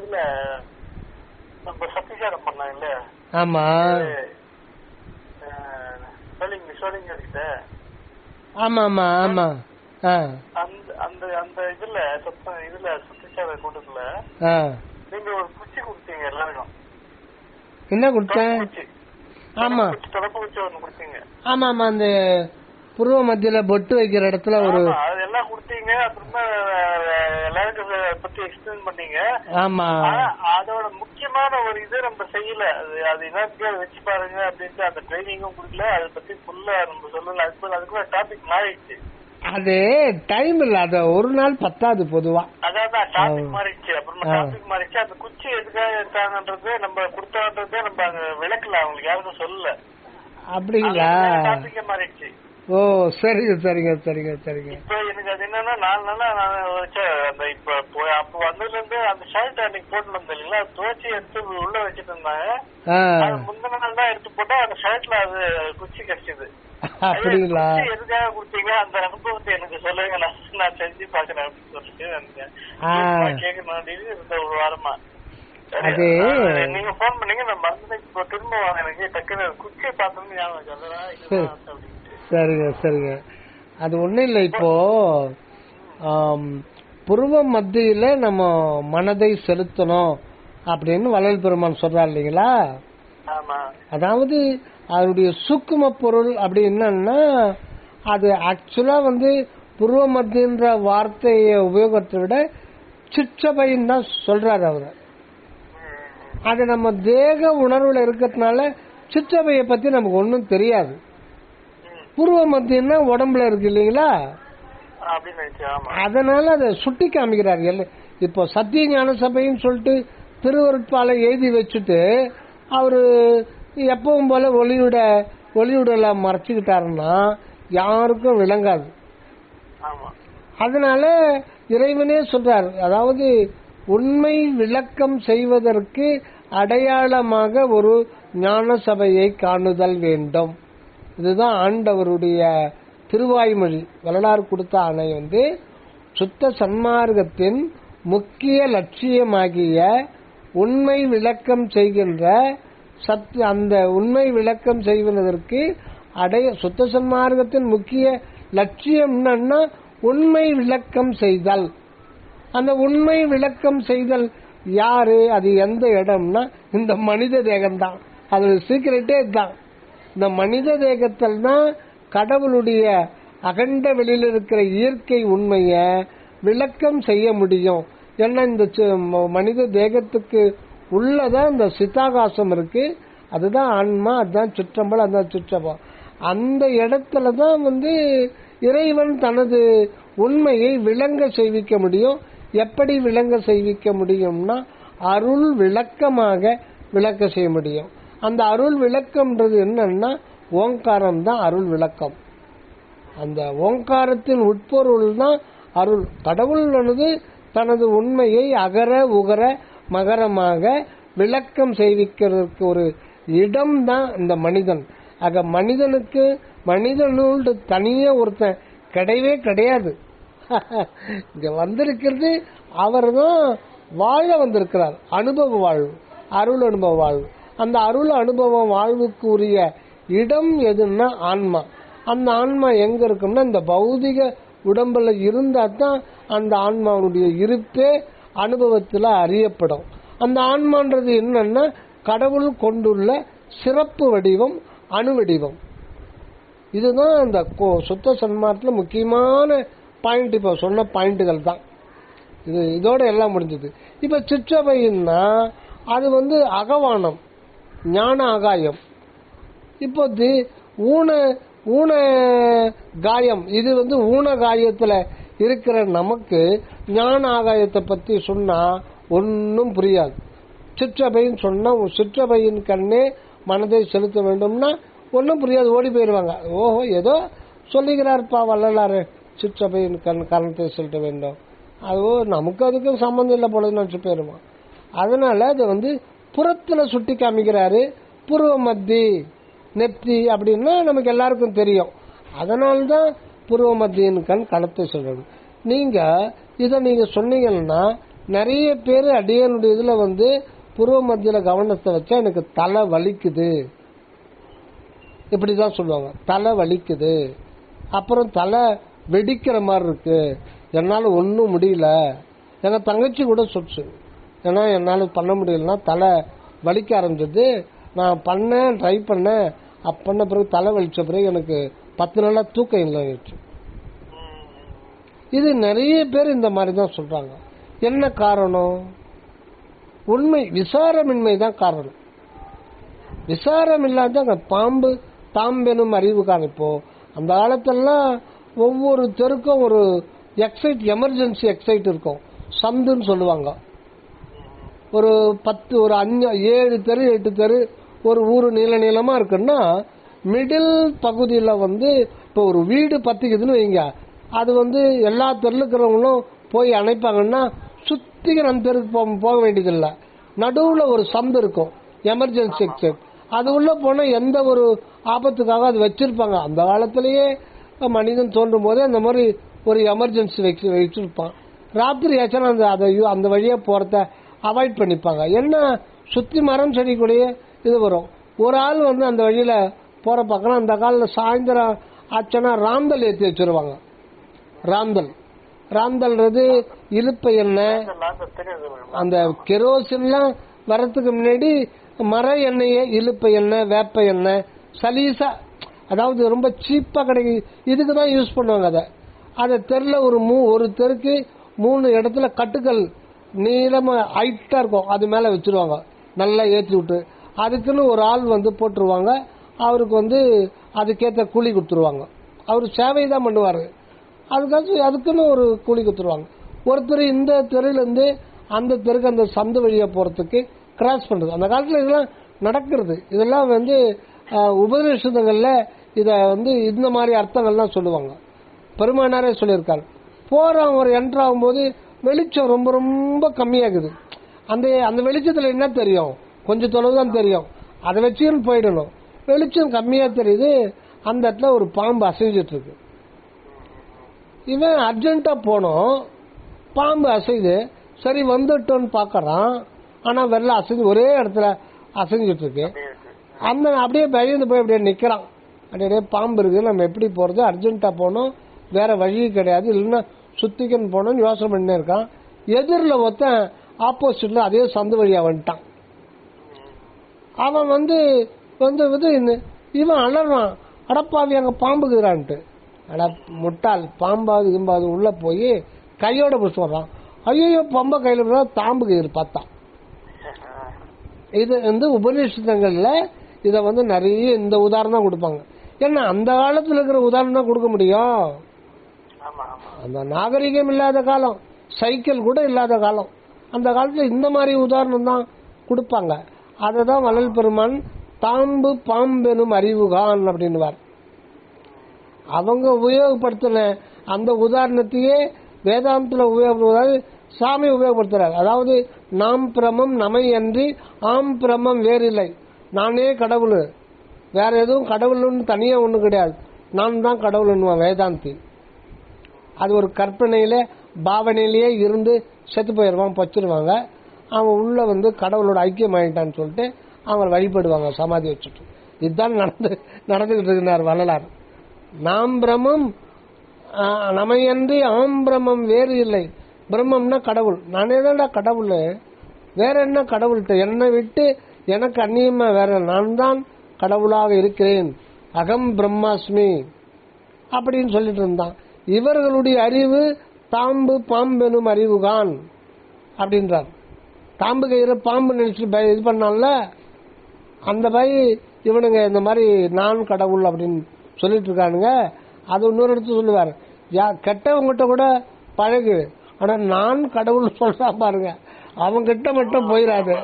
இதுல நம்ம சத்தியசாரம் பண்ணாங்கல்ல. ஆமா சோழிங்க கிட்ட. ஆமா ஆமா ஆமா. அந்த அந்த இதுல சத்தியசார கூட்டத்துல நீங்க ஒரு குச்சி கொடுத்தீங்க எல்லாருக்கும். என்ன கொடுத்தேன்? ஆமா தொடப்பு குச்சி ஒண்ணு கொடுத்தீங்க. ஆமா ஆமா. அந்த புருவ மத்தியில பொட்டு வைக்கிற இடத்துல ஒரு அதெல்லாம் கொடுத்தீங்க. அப்புறமா எல்லாருக்கும் பத்தி எக்ஸ்பிளைன் பண்ணீங்க. ஆமா. அதோட முக்கியமான ஒரு இது நம்ம செய்யல. அது என்ன வச்சு பாருங்க அப்படின்ட்டு அந்த ட்ரைனிங்கும் கொடுக்கல. அதை பத்தி ஃபுல்லா நம்ம சொல்லல. அதுக்குள்ள டாபிக் மாறிடுச்சு. அது டைம் இல்ல. அத ஒரு நாள் பத்தாது பொதுவா. அதான் டாபிக் மாறிடுச்சு. அப்புறமா டாபிக் மாறிடுச்சு. அந்த குச்சி எதுக்காக எடுத்தாங்கன்றது நம்ம கொடுத்தான்றதே நம்ம அங்க விளக்கல. அவங்களுக்கு யாருக்கும் சொல்லல. அப்படிங்களா? டாபிக்கே மாறிடுச்சு. ஓ சரிங்க சரிங்க சரிங்க சரிங்க. இப்ப எனக்கு அது என்னன்னா 4 நாளா நான் அந்த இப்ப அப்ப வந்ததுல இருந்து அந்த ஷர்ட் அன்னைக்கு போட்டு வந்தேன் இல்லைங்களா, துவச்சி எடுத்து உள்ள வச்சுட்டு இருந்தாங்க. முந்தின நாள் தான் எடுத்து போட்டா அந்த ஷர்ட்ல அது குச்சி கிடைச்சது. அப்படிங்களா? எதுக்காக கொடுத்தீங்க அந்த அனுபவத்தை எனக்கு சொல்லுங்க, நான் செஞ்சு பாக்குறேன் அப்படின்னு சொல்லிட்டு கேட்கணும் இருந்த ஒரு வாரமா. நீங்க போன் பண்ணீங்க, நான் மறந்து இப்போ திரும்ப வாங்க. எனக்கு டக்குனு குச்சியை பார்த்தோம்னு ஞாபகம் அப்படின்னு. சரிங்க சரிங்க. அது ஒண்ணும் இல்லை. இப்போ புருவ மத்தியில நம்ம மனதை செலுத்தணும் அப்படின்னு வள்ளல் பெருமான் சொல்றாரு இல்லைங்களா? அதாவது அதனுடைய சூக்கும பொருள் அப்படி என்னன்னா, அது ஆக்சுவலா புருவ மத்தியன்ற வார்த்தையை உபயோகத்தை விட சிற்றபைன்னு தான் சொல்றாரு அவரு. அது நம்ம தேக உணர்வுல இருக்கிறதுனால சிற்றபையை பத்தி நமக்கு ஒன்னும் தெரியாது. புருவ மத்தியம்னா உடம்புல இருக்கு இல்லைங்களா, அதனால அதை சுட்டி காமிக்கிறாரு. இப்போ சத்திய ஞான சபைன்னு சொல்லிட்டு திருவருட்பாலை எழுதி வச்சுட்டு அவரு எப்பவும் போல ஒளியுடல மறைச்சுக்கிட்டாருன்னா யாருக்கும் விளங்காது. அதனால இறைவனே சொல்றாரு, அதாவது உண்மை விளக்கம் செய்வதற்கு அடையாளமாக ஒரு ஞான சபையை காணுதல் வேண்டும். இதுதான் ஆண்டவருடைய திருவாய்மொழி. வரலாறு கொடுத்த ஆணை சுத்த சன்மார்க்கத்தின் முக்கிய லட்சியமாகிய உண்மை விளக்கம் செய்கின்ற அந்த உண்மை விளக்கம் செய்வதற்கு சுத்த சன்மார்க்கத்தின் முக்கிய லட்சியம் என்னன்னா உண்மை விளக்கம் செய்தல். அந்த உண்மை விளக்கம் செய்தல் யாரு, அது எந்த இடம்னா இந்த மனித தேகம்தான். அது சீக்கிரட்டே தான். இந்த மனித தேகத்தில் தான் கடவுளுடைய அகண்ட வெளியில் இருக்கிற இயற்கை உண்மைய விளக்கம் செய்ய முடியும். ஏன்னா இந்த மனித தேகத்துக்கு உள்ளதான் இந்த சித்தாகாசம் இருக்கு. அதுதான் ஆன்மா, அதுதான் சிற்றம்பலம், அதுதான் சிற்றபம். அந்த இடத்துலதான் இறைவன் தனது உண்மையை விளங்க செய்விக்க முடியும். எப்படி விளங்க செய்விக்க முடியும்னா அருள் விளக்கமாக விளக்க செய்ய முடியும். அந்த அருள் விளக்கம்ன்றது என்னன்னா ஓங்காரம் தான் அருள் விளக்கம். அந்த ஓங்காரத்தின் உட்பொருள் தான் அருள். கடவுள் தனது உண்மையை அகர உகர மகரமாக விளக்கம் செய்விக்கிறதுக்கு ஒரு இடம் தான் இந்த மனிதன். ஆக மனிதனுக்கு மனிதனோடு தனியே ஒருத்தன் கிடையவே கிடையாது. இங்க வந்திருக்கிறது அவர் தான் வாழ வந்திருக்கிறார். அனுபவ வாழ்வு, அருள் அனுபவ வாழ்வு. அந்த அருள் அனுபவ வாழ்வுக்கு உரிய இடம் எதுன்னா ஆன்மா. அந்த ஆன்மா எங்க இருக்கும்னா இந்த பௌதிக உடம்புல இருந்தா தான் அந்த ஆன்மாவுடைய இருப்பே அனுபவத்துல அறியப்படும். அந்த ஆன்மான்றது என்னன்னா கடவுள் கொண்டுள்ள சிறப்பு வடிவம், அணு வடிவம். இதுதான் அந்த சுத்த சன்மார்க்கத்துல முக்கியமான பாயிண்ட். இப்ப சொன்ன பாயிண்ட்கள் தான் இதோட எல்லாம் முடிஞ்சது. இப்ப சிற்றபைன்னா அது அகவானம், ஞான ஆகாயம். இப்போ ஊன காயம், இது ஊன காயத்துல இருக்கிற நமக்கு ஞான ஆகாயத்தை பத்தி சொன்னா ஒன்னும் புரியாது. சிற்றபைன்னு சொன்னா சிற்றபையின் கண்ணே மனதை செலுத்த வேண்டும்னா ஒன்னும் புரியாது, ஓடி போயிருவாங்க. ஓஹோ ஏதோ சொல்லுகிறார்ப்பா வள்ளலாறு, சிற்றபையின் கரணத்தை செலுத்த வேண்டும், அதுவோ நமக்கு அதுக்கும் சம்பந்தம் இல்லை போலன்னு நினைச்சு போயிருமா. அதனால அது புறத்துல சுட்டி காமிக்கிறாரு. புருவ மத்தி நெத்தி அப்படின்னா நமக்கு எல்லாருக்கும் தெரியும். அதனால்தான் புருவ மத்தியின் கண் கணத்தை சொல்றது. நீங்க இத சொன்னீங்கன்னா நிறைய பேர் அடியனுடைய இதுல வந்து புருவ மத்தியில கவனத்தை வச்சா எனக்கு தலை வலிக்குது இப்படிதான் சொல்லுவாங்க. தலை வலிக்குது, அப்புறம் தலை வெடிக்கிற மாதிரி இருக்கு, என்னால ஒன்னும் முடியல. எங்க தங்கச்சி கூட சொல்லுச்சு, ஏன்னா என்னால பண்ண முடியலன்னா தலை வலிக்க ஆரம்பிச்சது. நான் பண்ணேன், ட்ரை பண்ணேன், பண்ண பிறகு தலை வலிச்ச பிறகு எனக்கு 10 நாளா தூக்கம் இல்லை. இது நிறைய பேர் இந்த மாதிரி தான் சொல்றாங்க. என்ன காரணம்? உண்மை விசாரமின்மை தான் காரணம். விசாரம் இல்லாத பாம்பு தாம்பெனும் அறிவு காணிப்போ. அந்த காலத்தெல்லாம் ஒவ்வொரு தெருக்கும் ஒரு எக்ஸைட், எமர்ஜென்சி எக்ஸைட் இருக்கும், சந்துன்னு சொல்லுவாங்க. ஒரு 10, ஒரு 5, 7 தெரு 8 தெரு ஒரு ஊரு நீள நீளமா இருக்குன்னா மிடில் பகுதியில வந்து இப்போ ஒரு வீடு பத்திக்குதுன்னு வைங்க, அது வந்து எல்லா தெருல இருக்கிறவங்களும் போய் அணைப்பாங்கன்னா சுத்தி அந்த தெருக்கு போக வேண்டியதில்லை. நடுவுல ஒரு சந்து இருக்கும், எமர்ஜென்சி எக்ஸைட். அது உள்ள போனா எந்த ஒரு ஆபத்துக்காக அது வச்சிருப்பாங்க. அந்த காலத்திலேயே மனிதன் தோன்றும் போதே அந்த மாதிரி ஒரு எமர்ஜென்சி வச்சிருப்பான். ராத்திரி ஆச்சுன்னா அந்த வழியா போறத அவாய்ட் பண்ணிப்பாங்க. என்ன சுத்தி மரம் செடி கூடயே இது வரும். ஒரு ஆள் வந்து அந்த வழியில போற பக்கம் அந்த காலில் சாயந்தரம் ஆச்சுன்னா ராந்தல் ஏற்றி வச்சிருவாங்க. ராந்தல்ன்றது இலுப்பை எண்ணெய். அந்த கெரோசின்லாம் வரத்துக்கு முன்னாடி மர எண்ணெயை இலுப்பை எண்ணெய், வேப்ப எண்ணெய், சலீசா, அதாவது ரொம்ப சீப்பா கிடைக்கும், இதுக்கு தான் யூஸ் பண்ணுவாங்க. அதை தெருல ஒரு தெருக்கு 3 இடத்துல கட்டுக்கல் நீளமா ஹைட்டா இருக்கும், அது மேல வச்சிருவாங்க, நல்லா ஏற்றி விட்டு. அதுக்குன்னு ஒரு ஆள் வந்து போட்டுருவாங்க. அவருக்கு வந்து அதுக்கேற்ற கூலி கொடுத்துருவாங்க. அவர் சேவை தான் பண்ணுவாரு, அதுக்குன்னு ஒரு கூலி கொடுத்துருவாங்க. ஒருத்தர் இந்த தெருல இருந்து அந்த தெருக்கு அந்த சந்து வழியா போறதுக்கு கிராஸ் பண்றது. அந்த காலத்துல இதெல்லாம் நடக்கிறது. இதெல்லாம் வந்து உபநிஷதங்கள்ல இத வந்து இந்த மாதிரி அர்த்தங்கள்லாம் சொல்லுவாங்க. பெருமானாரே சொல்லியிருக்காரு, போறவங்க ஒரு என்ட்ரு ஆகும்போது வெளிச்சம் ரொம்ப ரொம்ப கம்மியாகுது. அந்த வெளிச்சத்துல என்ன தெரியும்? கொஞ்சம் தொலைவு தான் தெரியும். அதை வச்சுன்னு போயிடணும். வெளிச்சம் கம்மியா தெரியுது, அந்த இடத்துல ஒரு பாம்பு அசைஞ்சிட்டு இருக்கு. இவன் அர்ஜென்ட்டா போனோம், பாம்பு அசைது, சரி வந்துட்டோன்னு பாக்கறான். ஆனா வெள்ள அசைஞ்சு ஒரே இடத்துல அசைஞ்சிட்டு இருக்கு. அந்த அப்படியே பயந்து போய் அப்படியே நிக்கிறான். அப்படியே பாம்பு இருக்கு, நம்ம எப்படி போறது? அர்ஜென்ட்டா போனோம், வேற வழி கிடையாது, இல்லைன்னா சுத்திக்கன்னு போனோம்னு யோசனை பண்ணே இருக்கான். எதிரில் ஒருத்தன் ஆப்போசிட்ல அதே சந்து வழியா வந்துட்டான். அவன் வந்து இவன் அலறான், அடப்பாவி அங்க பாம்புக்குறான்ட்டு. அட முட்டாள், பாம்பாவது இம்பாவது உள்ள போய் கையோட பிடிச்சு வர்றான். ஐயோ பம்ப கையில தாம்புக்கு பார்த்தா. இது வந்து உபநிஷதங்கள்ல இத வந்து நிறைய இந்த உதாரணம் கொடுப்பாங்க. ஏன்னா அந்த காலத்துல இருக்கிற உதாரணம் தான் கொடுக்க முடியும். அந்த நாகரிகம் இல்லாத காலம், சைக்கிள் கூட இல்லாத காலம், அந்த காலத்துல இந்த மாதிரி உதாரணம் தான் கொடுப்பாங்க. அததான் வள்ளல் பெருமான் தாம்பு பாம்பெனும் அறிவுகான் அப்படின்னுவார். அவங்க உபயோகப்படுத்தின அந்த உதாரணத்தையே வேதாந்தத்துல உபயோகப்படுத்துவது சாமி உபயோகப்படுத்துறாரு. அதாவது நாம் பிரமம் நமை அன்றி ஆம் பிரமம் வேறில்லை, நானே கடவுள், வேற எதுவும் கடவுள்னு தனியா ஒண்ணு கிடையாது, நான் தான் கடவுள்னுவான் வேதாந்தி. அது ஒரு கற்பனையில பாவனையிலேயே இருந்து செத்து போயிடுவான், பச்சிருவாங்க. அவன் உள்ள வந்து கடவுளோட ஐக்கியம் ஆயிட்டான்னு சொல்லிட்டு அவங்க வழிபடுவாங்க சமாதி வச்சுட்டு. இதுதான் நடந்துகிட்டு இருக்கிறார் வள்ளலார். நாம் பிரமம் நமையன்றி ஆம் பிரமம் வேறு இல்லை. பிரம்மம்னா கடவுள், நானே தான்டா கடவுள், வேற என்ன கடவுள்கிட்ட என்னை விட்டு எனக்கு அந்நியமா வேற, நான் தான் கடவுளாக இருக்கிறேன், அகம் பிரம்மாஸ்மி அப்படின்னு சொல்லிட்டு இருந்தான். இவர்களுடைய அறிவு தாம்பு பாம்பெனும் அறிவுகான் அப்படின்றார். தாம்பு கயிறு பாம்பு நினைச்சு இது பண்ணால அந்த பய இவனுங்க இந்த மாதிரி நான் கடவுள் அப்படின்னு சொல்லிட்டு இருக்கானுங்க. அது இன்னொரு இடத்துல சொல்லுவார், கெட்டவங்கிட்ட கூட பழகு, ஆனா நான் கடவுள் சொல்றான் பாருங்க, அவங்கிட்ட மட்டும் போயிடாது,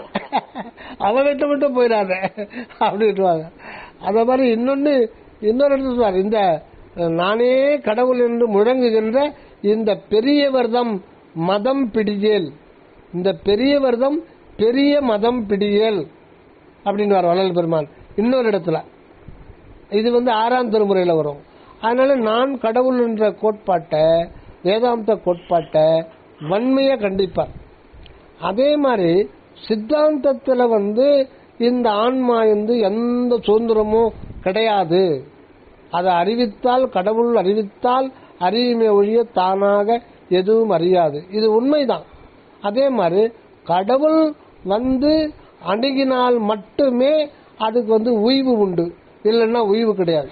அவங்கிட்ட மட்டும் போயிடாது அப்படின்ட்டுவாங்க. அத மாதிரி இன்னொரு இடத்துல சொல்லுவார், இந்த நானே கடவுள் என்று முழங்குகின்ற இந்த பெரியவர்தம் மதம் பிடியேல், இந்த பெரியவர்தம் பெரிய மதம் பிடியேல் அப்படின்னு வள்ளல் பெருமான் இன்னொரு இடத்துல. இது வந்து 6ஆம் திருமுறையில வரும். அதனால நான் கடவுள் என்ற கோட்பாட்டை, வேதாந்த கோட்பாட்டை வன்மையா கண்டிப்பார். அதே மாதிரி சித்தாந்தத்துல இந்த ஆன்மா எந்த சுதந்திரமும் கிடையாது. அதை அறிவித்தால், கடவுள் அறிவித்தால் அறியுமே ஒழிய தானாக எதுவும் அறியாது. இது உண்மைதான். அதே மாதிரி கடவுள் அணுகினால் மட்டுமே அதுக்கு உய்வு உண்டு, இல்லைன்னா உய்வு கிடையாது.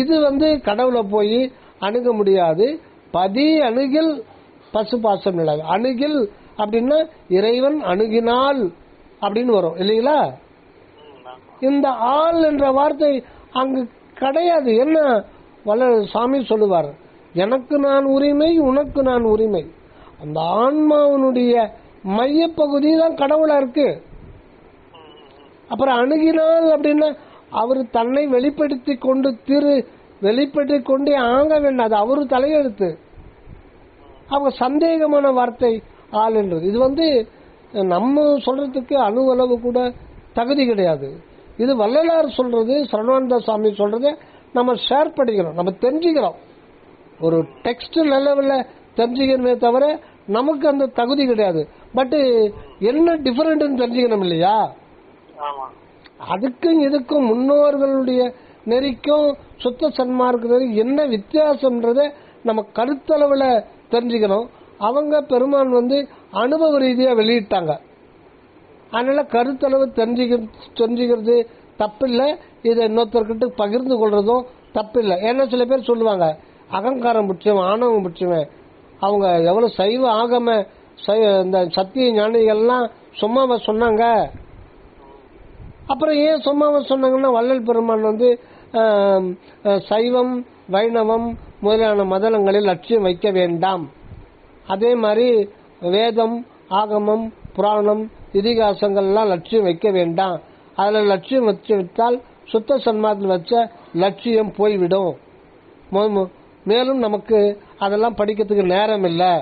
இது கடவுளை போய் அணுக முடியாது. பதி அணுகில் பசுபாசம் இல்லை. அணுகில் அப்படின்னா இறைவன் அணுகினால் அப்படின்னு வரும் இல்லைங்களா? இந்த ஆள் என்ற வார்த்தை அங்கு கிடையாது. என்ன சாமி சொல்லுவார், எனக்கு நான் உரிமை, உனக்கு நான் உரிமை. அந்த ஆன்மாவனுடைய மையப்பகுதி தான் கடவுளா இருக்கு. அப்புறம் அணுகினால் அப்படின்னா அவர் தன்னை வெளிப்படுத்தி கொண்டே ஆக வேண்டாம். அது அவரு தலையெழுத்து. அவங்க சந்தேகமான வார்த்தை ஆள் என்றது. இது நம்ம சொல்றதுக்கு அணுவளவு கூட தகுதி கிடையாது. இது வள்ளலார் சொல்றது, சரவணானந்த சாமி சொல்றது நம்ம ஷேர் பண்ணிக்கிறோம், நம்ம தெரிஞ்சுக்கிறோம். ஒரு டெக்ஸ்ட் லெவல்ல தெரிஞ்சுக்கணுமே தவிர நமக்கு அந்த தகுதி கிடையாது. பட் என்ன டிஃபரெண்ட் தெரிஞ்சுக்கணும் இல்லையா? அதுக்கும் இதுக்கும் முன்னோர்களுடைய நெறிக்கும் சுத்த சன்மார்க்க என்ன வித்தியாசம்ன்றத நம்ம கருத்தளவுல தெரிஞ்சுக்கணும். அவங்க பெருமான் அனுபவ ரீதியா வெளியிட்டாங்க. அதனால கருத்தளவு தெரிஞ்சுக்கிறது தப்பில்லை. இதை இன்னொருத்தர்கிட்ட பகிர்ந்து கொள்றதும் தப்பில்லை. ஏன்னா சில பேர் சொல்லுவாங்க, அகங்காரம் பிடிச்சவன், ஆணவம் பிடிச்சவன், அவங்க எவ்வளவு சைவ ஆகம இந்த சத்திய ஞானிகள்லாம் சும்மாவ சொன்னாங்க. அப்புறம் ஏன் சும்மாவ சொன்னாங்கன்னா, வள்ளல் பெருமான் சைவம் வைணவம் முதலான மதங்களில் லட்சியம் வைக்க வேண்டாம். அதே மாதிரி வேதம் ஆகமம் புராணம் இதிகாசங்கள்லாம் லட்சியம் வைக்க வேண்டாம். அதுல லட்சியம் வச்சால் சுத்த சன்மார்க்கத்தில் வச்ச லட்சியம் போய்விடும். மேலும் நமக்கு அதெல்லாம் படிக்கிறதுக்கு நேரம் இல்லை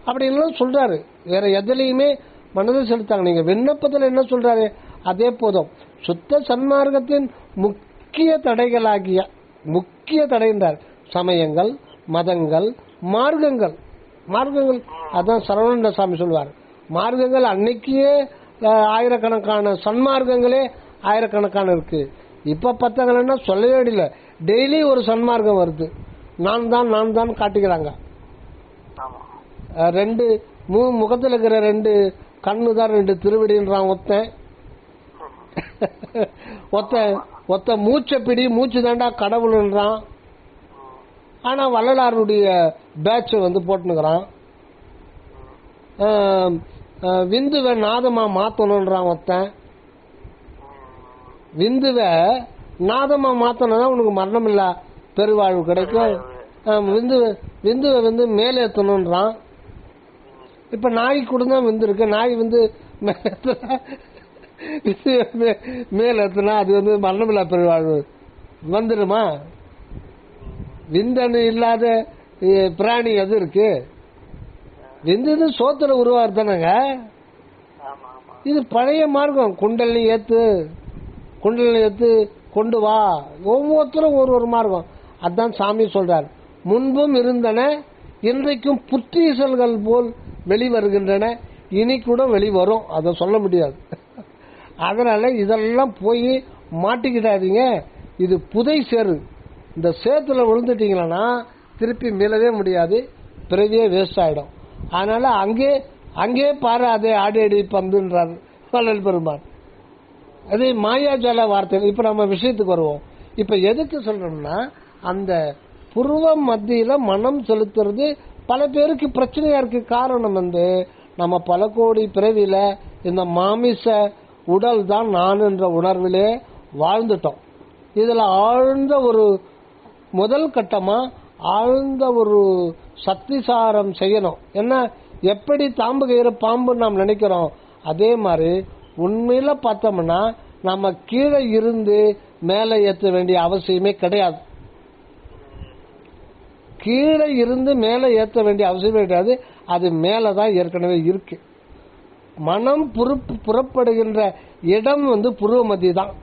அப்படின்னு சொல்றாரு. வேற எதுலையுமே மனதை செலுத்தாங்க. நீங்க விண்ணப்பத்தில் என்ன சொல்றாரு அதே போதும். சுத்த சன்மார்க்கத்தின் முக்கிய தடைன்றார் சமயங்கள், மதங்கள், மார்க்கங்கள். அதான் சரவண சாமி சொல்லுவார். மார்க்கங்கள் அன்னைக்கே ஆயிரக்கணக்கான சன்மார்க்கங்களே ஆயிரக்கணக்கான இருக்கு. இப்ப பத்தங்கன்னா சொல்லவே இல்லை. டெய்லி ஒரு சன்மார்க்கம் வருது. நான் தான் காட்டிக்கிறாங்க. ரெண்டு முகத்தில் இருக்கிற ரெண்டு கண்ணு தான் ரெண்டு திருவடின்றான் ஒத்த மூச்சை பிடி, மூச்சு தாண்டா கடவுள்ன்றான். ஆனா வள்ளலாருடைய பேட்ச் போட்டுனுக்கிறான். விந்துவை நாதமா மாத்தணும்ன்றான் ஒருத்தன். விந்துவை நாதமா மாத்தணும் உனக்கு மரணம் இல்ல பெருவாழ்வு கிடைக்கும். விந்துவை மேலேத்தணும்ன்றான். இப்ப நாய் கூட தான் விந்து இருக்கு. நாய் மேலேத்தினா அது மரணமில்லா பெருவாழ்வு வந்துடுமா? விந்தணு இல்லாத பிராணி எது இருக்கு? விந்து சோத்துல உருவாரு தானங்க. இது பழைய மார்க்கம். குண்டலினி ஏத்து கொண்டு வா. ஒவ்வொருத்தரும் ஒரு மார்க்கம். அதான் சாமி சொல்றார், முன்பும் இருந்தன இன்றைக்கும் புற்றீசல்கள் போல் வெளிவருகின்றன, இனி கூட வெளிவரும். அதை சொல்ல முடியாது. அதனால இதெல்லாம் போய் மாட்டிக்கிட்டாதீங்க. இது புதை சேரு. இந்த சேத்துல விழுந்துட்டீங்களா திருப்பி மீளவே முடியாது. பிறவியே வேஸ்ட் ஆயிடும். அதனால அங்கே பாரு அதே ஆடி பந்துன்றார் வள்ளல் பெருமான். அதே மாயாஜால வார்த்தை. இப்ப நம்ம விஷயத்துக்கு வருவோம். இப்ப எதுக்கு சொல்றோம்னா, அந்த புருவம் மத்தியில மனம் செலுத்துறது பல பேருக்கு பிரச்சனையா இருக்கு. காரணம் நம்ம பல கோடி பிறவில இந்த மாமிச உடல் தான் நான் என்ற உணர்விலே வாழ்ந்துட்டோம். இதுல ஆழ்ந்த ஒரு முதல் கட்டமா ஆழ்ந்த ஒரு சத்திசாரம் செய்யணும். என்ன, எப்படி தாம்பு கயிறு பாம்பு நாம் நினைக்கிறோம், அதே மாதிரி உண்மையில பார்த்தோம்னா நம்ம கீழே இருந்து மேலே ஏற்ற வேண்டிய அவசியமே கிடையாது. கீழே இருந்து மேலே ஏற்ற வேண்டிய அவசியமே கிடையாது. அது மேலதான் ஏற்கனவே இருக்கு. மனம் புறப்படுகின்ற இடம் புருவ மத்திய தான்.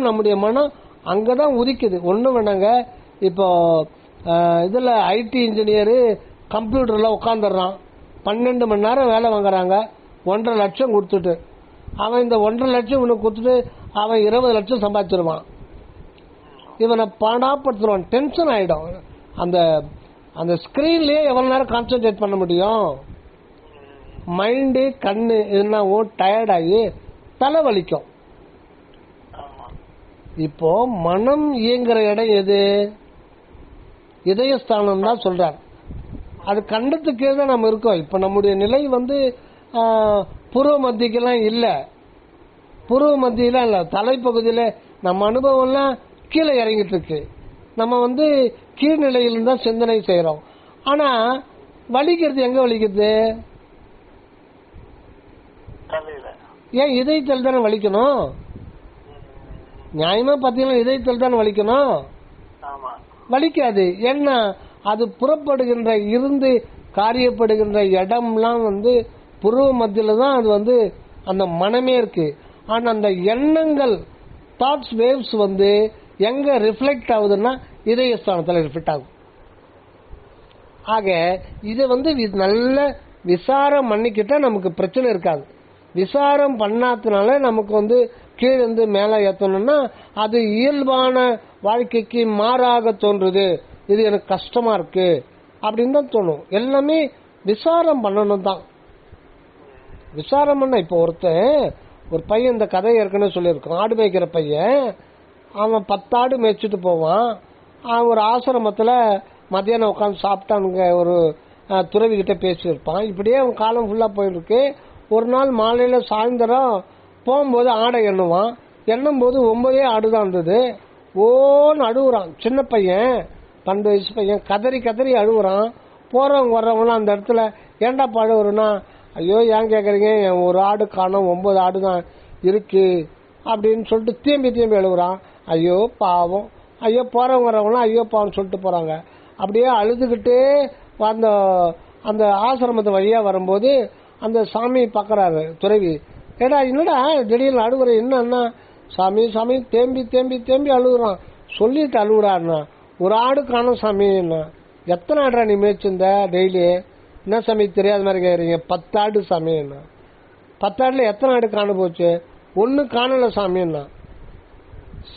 நம்முடைய மனம் அங்கதான் உதிக்குது. ஒண்ணு வேணாங்க. இப்போ இதுல ஐடி இன்ஜினியரு கம்ப்யூட்டர்ல உட்காந்துடுறான், 12 மணி நேரம் வேலை வாங்குறாங்க, 1.5 லட்சம் கொடுத்துட்டு. அவன் இந்த 1.5 லட்சம் இவனுக்கு கொடுத்துட்டு அவன் 20 லட்சம் சம்பாதிச்சிருவான். இவனை பாடாப்படுத்துவான், டென்ஷன் ஆயிடும். அந்த அந்த ஸ்கிரீன்லயே எவ்வளவு நேரம் கான்சென்ட்ரேட் பண்ண முடியும்? மைண்டு கண்ணு என்னவோ டயர்ட் ஆகி தலை வலிக்கும். இப்போ மனம் இயங்குற இடம் எது? இதயஸ்தானம் தான் சொல்றார். அது கண்டத்துக்கே தான் நம்ம இருக்கோம். இப்ப நம்முடைய நிலை புருவ மத்தியெல்லாம் இல்ல, புருவ மத்தியில இல்ல, தலைப்பகுதியில நம்ம அனுபவம் எல்லாம் கீழே இறங்கிட்டு இருக்கு. நம்ம கீழ்நிலையில தான் சிந்தனை செய்யறோம். ஆனா வலிக்கிறது எங்க வலிக்குது? ஏன் இதயத்தில் தானே வலிக்கணும்? நியாயமா பாத்தீங்கன்னா இதயத்தில் தானே வலிக்கணும். வலிக்காது. ஏன்னா அது புறப்படுகின்ற இருந்து காரியப்படுகின்ற இடம்லாம் புருவ மத்தியில தான் அது அந்த மனமே இருக்கு. ஆனா அந்த எண்ணங்கள் தாட்ஸ் வேவ்ஸ் எங்க ரிஃப்ளெக்ட் ஆகுதுன்னா இதயஸ்தானத்துல ரிஃப்ளெக்ட் ஆகும். ஆக இது நல்ல விசாரம் பண்ணிக்கிட்டா நமக்கு பிரச்சனை இருக்காது. விசாரம் பண்ணாதனால நமக்கு கீழே மேல ஏத்தணும்னா அது இயல்பான வாழ்க்கைக்கு மாறாக தோன்றுது. இது எனக்கு கஷ்டமா இருக்கு அப்படின்னு தான் தோணும். எல்லாமே விசாரம் பண்ணணும் தான். விசாரம் பண்ண இப்போ ஒரு பையன், இந்த கதையை ஏற்கனவே சொல்லியிருக்கோம். ஆடு மேய்க்கிற பையன், அவன் 10 ஆடு மேய்ச்சிட்டு போவான். அவன் ஒரு ஆசிரமத்துல மத்தியானம் உட்காந்து சாப்பிட்டானுங்க, ஒரு துறவி கிட்ட பேசியிருப்பான். இப்படியே அவன் காலம் ஃபுல்லா போயிருக்கு. ஒரு நாள் மாலையில சாயந்தரம் போகும்போது ஆடை எண்ணுவான். எண்ணும் போது 9 ஆடு தான் இருந்தது. ஓன்னு அழுகுறான். சின்ன பையன், 12 வயசு பையன், கதறி கதறி அழுகுறான். போறவங்க வர்றவங்களாம் அந்த இடத்துல ஏண்டா அழுகுறனா, ஐயோ ஏன் கேக்குறீங்க, என் ஒரு ஆடு காணோம், 9 ஆடு தான் இருக்கு அப்படின்னு சொல்லிட்டு தேம்பி தேம்பி அழுகுறான். ஐயோ பாவம், ஐயோ போறவங்க வர்றவங்களாம் ஐயோ பாவம் சொல்லிட்டு போறாங்க. அப்படியே அழுதுகிட்டே அந்த ஆசிரமத்து வழியா வரும்போது அந்த சாமி பாக்குறாரு துறவி. ஏடா என்னடா திடீர்னு அழுகுற, என்னன்னா சாமி சாமி தேம்பி தேம்பி தேம்பி அழுகுறான். சொல்லிட்டு அழுகுறாருண்ணா, ஒரு ஆடு காணும் சாமி. என்ன எத்தனை ஆடுறா நீ மேய்ச்சிருந்த டெய்லி? என்ன சாமி தெரியாத மாதிரி கேக்குறீங்க? 10 ஆடு சாமி. என்ன 10 ஆடுல எத்தனை ஆடு காண போச்சு? 1 காணல சாமி. என்ன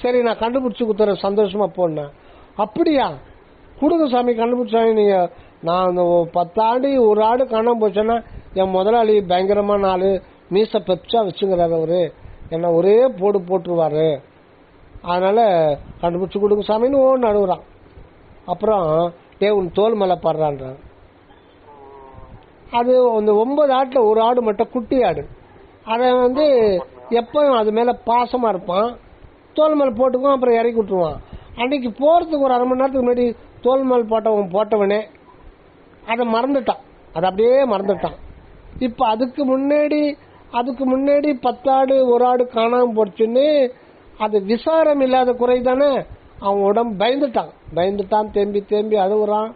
சரி நான் கண்டுபிடிச்சு குத்துறேன், சந்தோஷமா போன. அப்படியா, கொடுங்க சாமி கண்டுபிடிச்சாங்க. நீங்க நான் அந்த 10 ஆடு ஒரு ஆடு காணாம போச்சேன்னா என் முதலாளி பயங்கரமான ஆளு, மீச பெப்சா வச்சுங்கிறாரு அவரு, என்ன ஒரே போட்டுருவாரு, அதனால கண்டுபிடிச்சு கொடுங்க சாமின்னு ஓன்னு அழுகுறான். அப்புறம் உன் தோல் மேல பாடுறான். அது அந்த 9 ஆட்டுல ஒரு ஆடு மட்டும் குட்டி ஆடு. அதை எப்பவும் அது மேல பாசமா இருப்பான். தோல் மேல போட்டுக்குவான், அப்புறம் இறக்கி விட்டுருவான். அன்னைக்கு போறதுக்கு ஒரு 1/2 மணி நேரத்துக்கு முன்னாடி தோல் மேல் போட்டவனே அதை மறந்துட்டான். அதை அப்படியே மறந்துட்டான். இப்ப அதுக்கு முன்னாடி 10 ஆடு ஒரு ஆடு காணாம போச்சுன்னு அது விசாரம் இல்லாத குறை தானே. அவன் உடம்பு பயந்துட்டான், தேம்பி தேம்பி அழுகுறான்,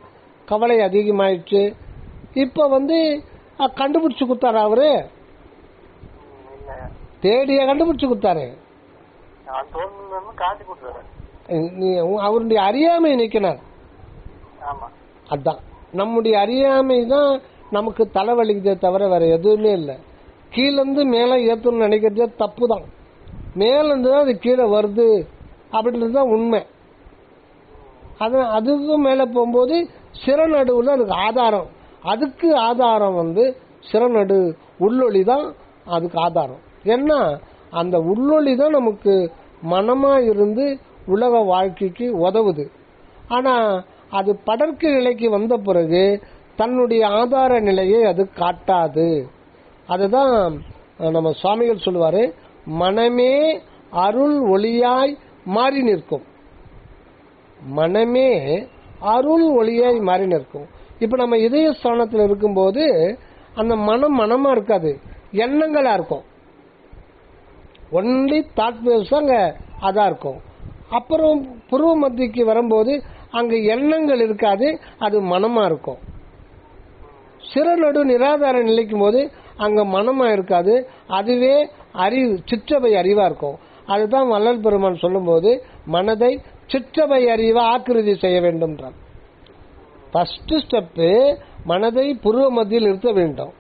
கவலை அதிகமாயிடுச்சு. இப்ப கண்டுபிடிச்சு கொடுத்தாரு அவரு, தேடிய கண்டுபிடிச்சு கொடுத்தாரு. அவருடைய அறியாமை நிக்கிறார். அதான் நம்முடைய அறியாமை தான் நமக்கு தலைவலிக்குதே தவிர வேற எதுவுமே இல்லை. கீழேருந்து மேல ஏத்தணும்னு நினைக்கிறதே தப்பு தான். மேலிருந்து தான் அது கீழே வருது அப்படின்றது தான் உண்மை. அதுக்கும் மேல போகும்போது சிறநடுவுல அதுக்கு ஆதாரம். அதுக்கு ஆதாரம் சிறநடு உள்ளொளி தான் அதுக்கு ஆதாரம். ஏன்னா அந்த உள்ளொளி தான் நமக்கு மனமா இருந்து உலக வாழ்க்கைக்கு உதவுது. ஆனா அது படர்க்கு நிலைக்கு வந்த பிறகு தன்னுடைய ஆதார நிலையை அது காட்டாது. அதுதான் நம்ம சுவாமிகள் சொல்லுவாரு, மனமே அருள் ஒளியாய் மாறி நிற்கும். மனமே அருள் ஒளியாய் மாறி நிற்கும். இப்ப நம்ம இதய ஸ்தானத்தில் இருக்கும்போது அந்த மனமா இருக்காது, எண்ணங்களா இருக்கும். ஒன்லி தாட் வேவ்ஸ் அங்க அதா இருக்கும். அப்புறம் புருவ மத்திக்கு வரும்போது அங்க எண்ணங்கள் இருக்காது, அது மனமா இருக்கும். சிறநடு நிராதார நிலைக்கும் போது அங்க மனமா இருக்காது, அதுவே அறிவு, சிற்றபை அறிவா இருக்கும். அதுதான் வள்ளல் பெருமான் சொல்லும் போது மனதை சிற்றபை அறிவா ஆக்கிருதி செய்ய வேண்டும். ஃபர்ஸ்ட் ஸ்டெப்பு மனதை புருவ மத்தியில் நிறுத்த வேண்டும்.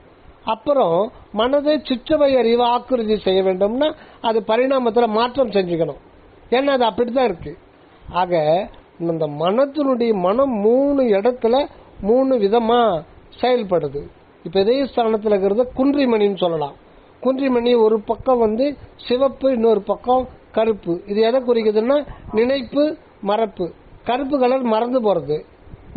அப்புறம் மனதை சிற்றவை அறிவு ஆக்குறுதி செய்ய வேண்டும்னா அது பரிணாமத்தில் மாற்றம் செஞ்சுக்கணும். ஏன்னா அது அப்படித்தான் இருக்கு. ஆக இந்த மனத்தினுடைய மனம் 3 இடத்துல 3 விதமா செயல்படுது. இப்ப இதய ஸ்தானத்தில் இருக்கிறத குன்றிமணின்னு சொல்லலாம். குன்றிமணி ஒரு பக்கம் சிவப்பு, இன்னொரு பக்கம் கருப்பு. இது எதை குறிக்குதுன்னா நினைப்பு மறப்பு. கருப்பு கலர் மறந்து போறது.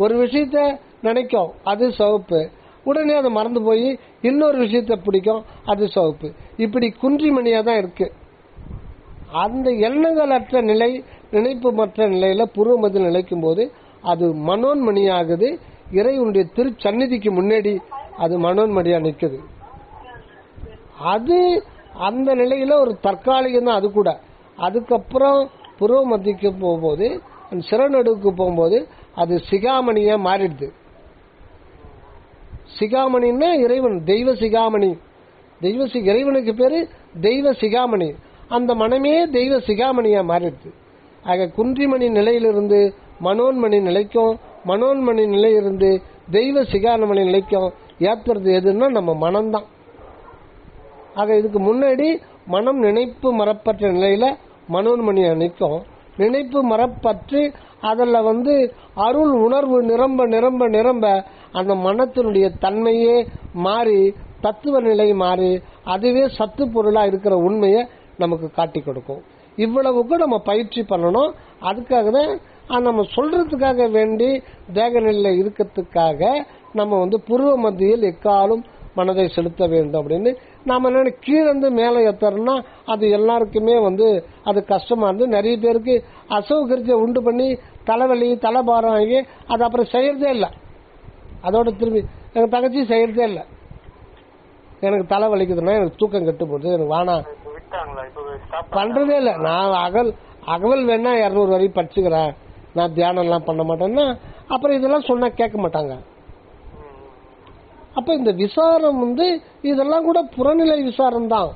ஒரு விஷயத்த நினைக்கும், அது சிவப்பு. உடனே அதை மறந்து போய் இன்னொரு விஷயத்த பிடிக்கும், அது சிவப்பு. இப்படி குன்றிமணியா தான் இருக்கு. அந்த எண்ணங்களற்ற நிலை, நினைப்பு மற்ற நிலையில புருவமத்தில் நிலைக்கும் போது அது மனோன்மணியாகுது. இறைவனுடைய திருச்சந்நிதிக்கு முன்னாடி அது மனோன்மணியா நிற்குது. அது அந்த நிலையில ஒரு தற்காலிகம் தான் அது கூட. அதுக்கப்புறம் புருவ மத்திக்கு போகும்போது, சிறநடுவுக்கு போகும்போது அது சிகாமணியா மாறிடுது. சிகாமணின்னா இறைவன், தெய்வ சிகாமணி. இறைவனுக்கு பேரு தெய்வ சிகாமணி. அந்த மனமே தெய்வ சிகாமணியா மாறிடுது. ஆக குன்றிமணி நிலையிலிருந்து மனோன்மணி நிலைக்கும், மனோன்மணி நிலையிலிருந்து தெய்வ சிகாமணி நிலைக்கும் ஏத்துறது எதுன்னா நம்ம மனம்தான். ஆக இதுக்கு முன்னாடி மனம் நினைப்பு மரப்பற்ற நிலையில மனோன்மணியா நிற்கும். நினைப்பு மரப்பற்று அதில் அருள் உணர்வு நிரம்ப நிரம்ப நிரம்ப அந்த மனத்தினுடைய தன்மையே மாறி தத்துவ நிலை மாறி அதுவே சத்து பொருளா இருக்கிற உண்மையை நமக்கு காட்டி கொடுக்கும். இவ்வளவுக்கு நம்ம பயிற்சி பண்ணணும். அதுக்காக தான் நம்ம சொல்றதுக்காக வேண்டி தேக நிலையில இருக்கிறதுக்காக நம்ம புருவ மத்தியில் எக்காலும் மனதை செலுத்த வேண்டும் அப்படின்னு நாம என்ன கீழே மேலே ஏத்தறோம்னா அது எல்லாருக்குமே அது கஷ்டமா இருந்து நிறைய பேருக்கு அசௌகரியத்தை உண்டு பண்ணி தலைவலி தலைபாரம் ஆகி அது அப்புறம் செய்யறதே இல்லை. அதோட திரும்பி எனக்கு தங்கச்சி செய்யறதே இல்லை. எனக்கு தலை வலிக்குதுன்னா எனக்கு தூக்கம் கெட்டு போடுது, எனக்கு வானா பண்றதே இல்லை. நான் அகவல் வேணா 200 வரை படிச்சுக்கிறேன், நான் தியானம் எல்லாம் பண்ண மாட்டேன்னா அப்புறம் இதெல்லாம் சொன்னா கேட்க மாட்டாங்க. அப்ப இந்த விசாரம் இதெல்லாம் கூட புறநிலை விசாரம் தான்.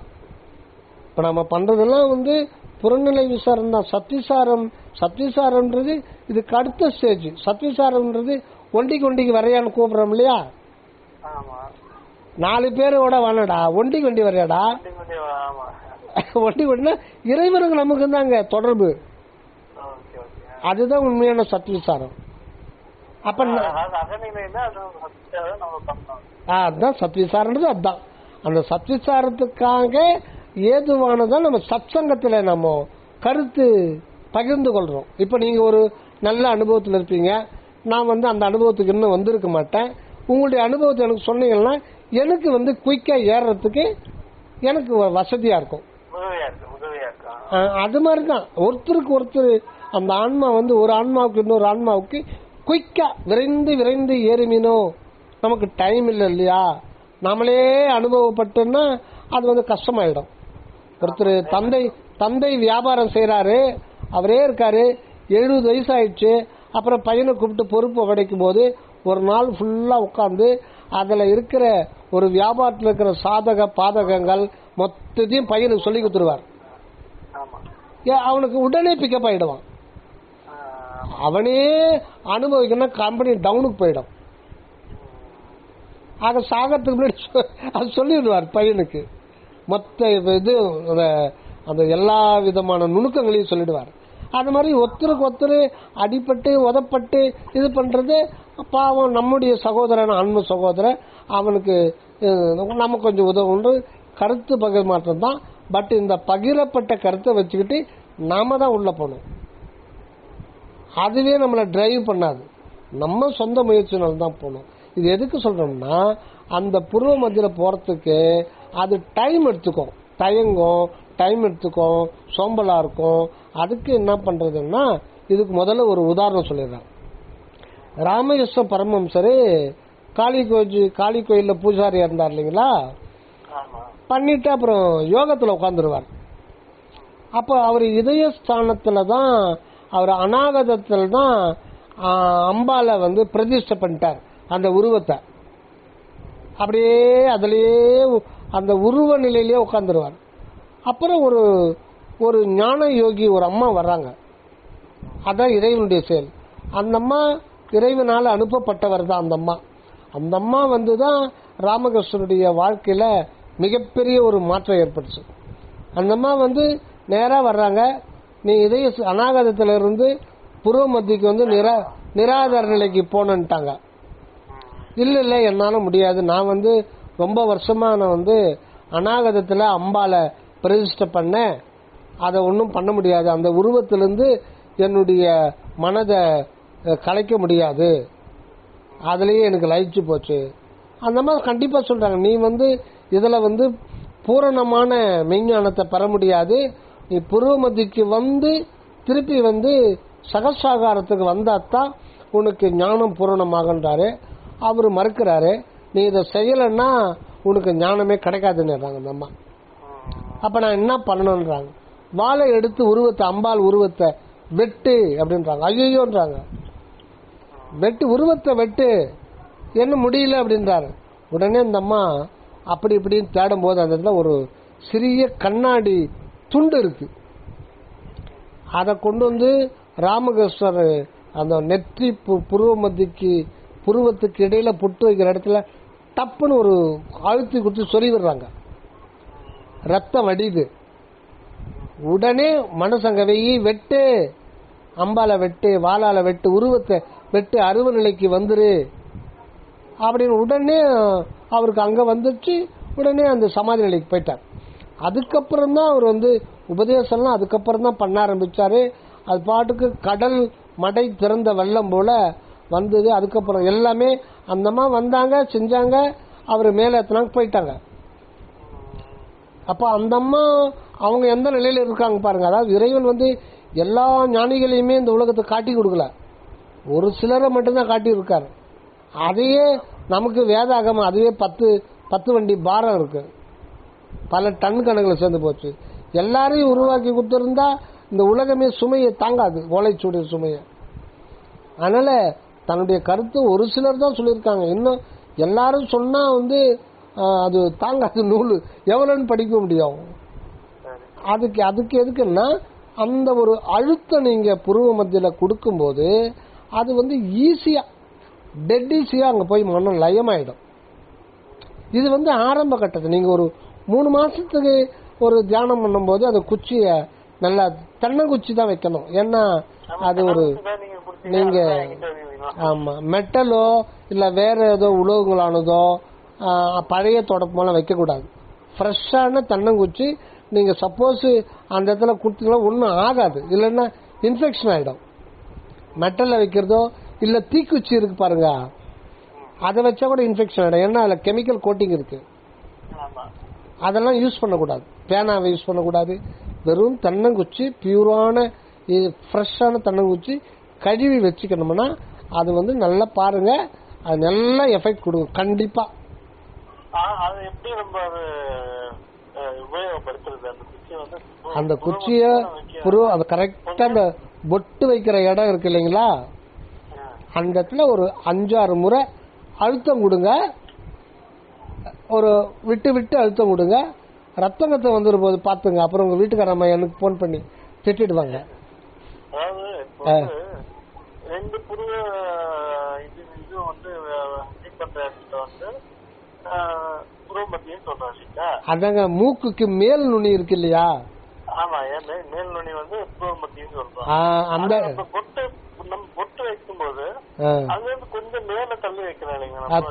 இப்ப நம்ம பண்றதெல்லாம் புறநிலை விசாரம் தான். சத்விசாரம்ன்றது இதுக்கு அடுத்த ஸ்டேஜ். சத்விசாரம்ன்றது ஒண்டிக்கு வரையான்னு கூப்பிடுறோம் இல்லையா? 4 பேரோட வானடா ஒண்டி வரையாடா. ஒண்டினா இறைவனுக்கு நமக்கு தாங்க தொடர்பு. அதுதான் உண்மையான சத்விசாரம். அப்ப அதுதான் சத்விசாரன்றது. அதுதான் அந்த சத்விசாரத்துக்காக ஏதுவானதான் நம்ம சத்சங்கத்துல நம்ம கருத்து பகிர்ந்து கொள்றோம். இப்ப நீங்க ஒரு நல்ல அனுபவத்தில் இருப்பீங்க, நான் அந்த அனுபவத்துக்கு இன்னும் வந்திருக்க மாட்டேன். உங்களுடைய அனுபவத்தை எனக்கு சொன்னீங்கன்னா எனக்கு குயிக்கா ஏறதுக்கு எனக்கு வசதியா இருக்கும். அது மாதிரிதான் ஒருத்தருக்கு ஒருத்தர் அந்த ஆன்மா ஒரு ஆன்மாவுக்கு இன்னொரு ஆன்மாவுக்கு குயிக்கா விரைந்து ஏறுமீனோ. நமக்கு டைம் இல்லை இல்லையா? நம்மளே அனுபவப்பட்டோம்னா அது கஷ்டமாயிடும். ஒருத்தர் தந்தை வியாபாரம் செய்யறாரு, அவரே இருக்காரு, 70 வயசு ஆயிடுச்சு. அப்புறம் பையனை கூப்பிட்டு பொறுப்பு படைக்கும் போது ஒரு நாள் ஃபுல்லா உட்காந்து அதுல இருக்கிற ஒரு வியாபாரத்தில் இருக்கிற சாதக பாதகங்கள் மொத்தத்தையும் பையனுக்கு சொல்லி கொடுத்துருவார். அவனுக்கு உடனே பிக்கப் ஆயிடுவான். அவனே அனுபவிக்கணும், கம்பெனி டவுனுக்கு போயிடும். ஆக சாகத்துக்கு முன்னாடி அது சொல்லிடுவார் பையனுக்கு. மொத்த இது அந்த எல்லா விதமான நுணுக்கங்களையும் சொல்லிடுவார். அது மாதிரி ஒருத்தருக்கு ஒருத்தர் அடிபட்டு உதப்பட்டு இது பண்றது பாவம். நம்முடைய சகோதரன் ஆன்ம சகோதரன், அவனுக்கு நம்ம கொஞ்சம் உதவுன்ற கருத்து பகிர்மாற்றம் தான். பட் இந்த பகிரப்பட்ட கருத்தை வச்சுக்கிட்டு நாம தான் உள்ள போகணும். அதுவே நம்மளை டிரைவ் பண்ணாது, நம்ம சொந்த முயற்சினால தான் போகணும். இது எதுக்கு சொல்றோம்னா அந்த புருவ மத்தியில போறதுக்கு அது டைம் எடுத்துக்கும், டைம் எடுத்துக்கும், சோம்பலா இருக்கும். அதுக்கு என்ன பண்றதுன்னா இதுக்கு முதல்ல ஒரு உதாரணம் சொல்லிடுறேன். ராமகிருஷ்ண பரமஹம்சரு காளி கோயில்ல பூஜாரியா இருந்தார் இல்லைங்களா? பண்ணிட்டு அப்புறம் யோகத்துல உட்காந்துருவார். அப்ப அவர் இதயஸ்தானத்துல தான், அவர் அநாகதத்துல தான் அம்பால பிரதிஷ்டை பண்ணிட்டார் அந்த உருவத்தை. அப்படியே அதுலயே அந்த உருவ நிலையிலேயே உட்காந்துருவார். அப்புறம் ஒரு ஞான யோகி ஒரு அம்மா வர்றாங்க. அதான் இறைவனுடைய செயல். அந்த அம்மா இறைவனால் அனுப்பப்பட்டவர் தான் அந்த அம்மா. அந்த அம்மா வந்துதான் ராமகிருஷ்ணனுடைய வாழ்க்கையில மிகப்பெரிய ஒரு மாற்றம் ஏற்பட்டுச்சு. அந்த அம்மா நேரா வர்றாங்க, நீ இதய அநாகதத்துல இருந்து புருவ மத்திக்கு நிராதார நிலைக்கு போனன்ட்டாங்க. இல்ல என்னால முடியாது, நான் ரொம்ப வருஷமா நான் அநாகதத்துல அம்பால பிரதிஷ்டை பண்ண, அதை ஒன்றும் பண்ண முடியாது, அந்த உருவத்திலிருந்து என்னுடைய மனதை கலைக்க முடியாது, அதுலயே எனக்கு லயிச்சு போச்சு. அந்த மாதிரி கண்டிப்பா சொல்றாங்க, நீ இதுல பூரணமான மெய்ஞானத்தை பெற முடியாது, நீ புருவ மத்திக்கு திருப்பி சகசாகாரத்துக்கு வந்தாத்தான் உனக்கு ஞானம் பூரணமாகன்றாரு. அவரு மறுக்கிறாரு, நீ இதை செய்யலன்னா உனக்கு ஞானமே கிடைக்காதுன்னு அந்த அம்மா. அப்ப நான் என்ன பண்ணணும்ன்றாங்க, வாழை எடுத்து உருவத்தை, அம்பாள் உருவத்தை வெட்டு அப்படின்றாங்க. ஐயோன்றாங்க, வெட்டு, உருவத்தை வெட்டு, என்ன முடியல அப்படின்றாரு. உடனே இந்த அம்மா அப்படி இப்படின்னு தேடும் போது அந்த இடத்துல ஒரு சிறிய கண்ணாடி துண்டு இருக்கு. அதை கொண்டு ராமகிருஷ்ணர் அந்த நெற்றி புருவ மத்திக்கு புருவத்துக்கு இடையில புட்டு வைக்கிற இடத்துல டப்புன்னு ஒரு அழுத்தி கொடுத்து சொறி விடுறாங்க. ரத்தம் வடிது. உடனே மனசங்க வெயி, வெட்டு, அம்பால வெட்டு, வாளால வெட்டு, உருவத்தை வெட்டு, அருவ நிலைக்கு வந்துரு அப்படின்னு உடனே அவருக்கு அங்க வந்துச்சு. உடனே அந்த சமாதி நிலைக்கு போயிட்டார். அதுக்கப்புறம் தான் அவர் உபதேசம்லாம் அதுக்கப்புறம் தான் பண்ண ஆரம்பிச்சாரு. அது பாட்டுக்கு கடல் மடை திறந்த வெள்ளம் போல வந்தது. அதுக்கப்புறம் எல்லாமே அந்தமா வந்தாங்க, செஞ்சாங்க, அவர் மேல எத்தனாங்க போயிட்டாங்க. அப்ப அந்த அம்மா அவங்க எந்த நிலையில இருக்காங்க பாருங்க. அதாவது இறைவன் எல்லா ஞானிகளையுமே இந்த உலகத்தை காட்டி கொடுக்கல, ஒரு சிலரை மட்டும்தான் காட்டி இருக்காரு. அதையே நமக்கு வேதாகமம் அதுவே 10 வண்டி பாரம் இருக்கு, பல டன் கணக்கில் சேர்ந்து போச்சு. எல்லாரையும் உருவாக்கி கொடுத்திருந்தா இந்த உலகமே சுமையை தாங்காது, ஓலைச்சுடைய சுமையை. அதனால தன்னுடைய கருத்து ஒரு சிலர் தான் சொல்லியிருக்காங்க. இன்னும் எல்லாரும் சொன்னா அது தாங்காது, நூல் எவ்வளவுன்னு படிக்க முடியும். அதுக்கு எதுக்குன்னா அந்த ஒரு அழுத்தம் நீங்க புருவ மத்தியில கொடுக்கும் போது அது ஈஸியா டெட் ஈஸியா அங்க போய் மனம் லயமாயிடும். இது ஆரம்ப கட்டத்தை நீங்க ஒரு 3 மாசத்துக்கு ஒரு தியானம் பண்ணும் போது அந்த குச்சிய நல்லா தென்னங்குச்சி தான் வைக்கணும். ஏன்னா அது ஒரு நீங்க ஆமா மெட்டலோ இல்ல வேற ஏதோ உலோகங்களானதோ பழைய தொடப்பமெல்லாம் வைக்க கூடாது. ஃப்ரெஷ்ஷான தென்னங்குச்சி நீங்க சப்போஸ் அந்த இடத்துல கொடுத்தீங்கன்னா ஒன்றும் ஆகாது, இல்லைன்னா இன்ஃபெக்ஷன் ஆயிடும். மெட்டல்ல வைக்கிறதோ இல்ல தீக்குச்சி இருக்கு பாருங்க, அதை வச்சா கூட இன்ஃபெக்ஷன் ஆயிடும். ஏன்னா அதுல கெமிக்கல் கோட்டிங் இருக்கு, அதெல்லாம் யூஸ் பண்ணக்கூடாது. பேனாவை யூஸ் பண்ணக்கூடாது. வெறும் தென்னங்குச்சி, பியூரான ஃப்ரெஷ்ஷான தென்னங்குச்சி கழுவி வச்சுக்கணும்னா அது நல்லா பாருங்க, அது நல்ல எஃபெக்ட் கொடுக்கும் கண்டிப்பா. அந்த குச்சிய அது கரெக்டா அந்த பொட்டு வைக்கிற இடம் இருக்கு இல்லைங்களா, அந்த இடத்துல ஒரு 5-6 முறை அழுத்தம் கொடுங்க, ஒரு விட்டு விட்டு அழுத்தம் கொடுங்க. ரத்தங்கத்தை வந்துடும் போது பாத்துங்க. அப்புறம் உங்க வீட்டுக்காரம்மா எனக்கு போன் பண்ணி திட்டிடுவாங்க. அதாங்க மூக்குக்கு மேல் நுனி இருக்கு இல்லையா, அந்த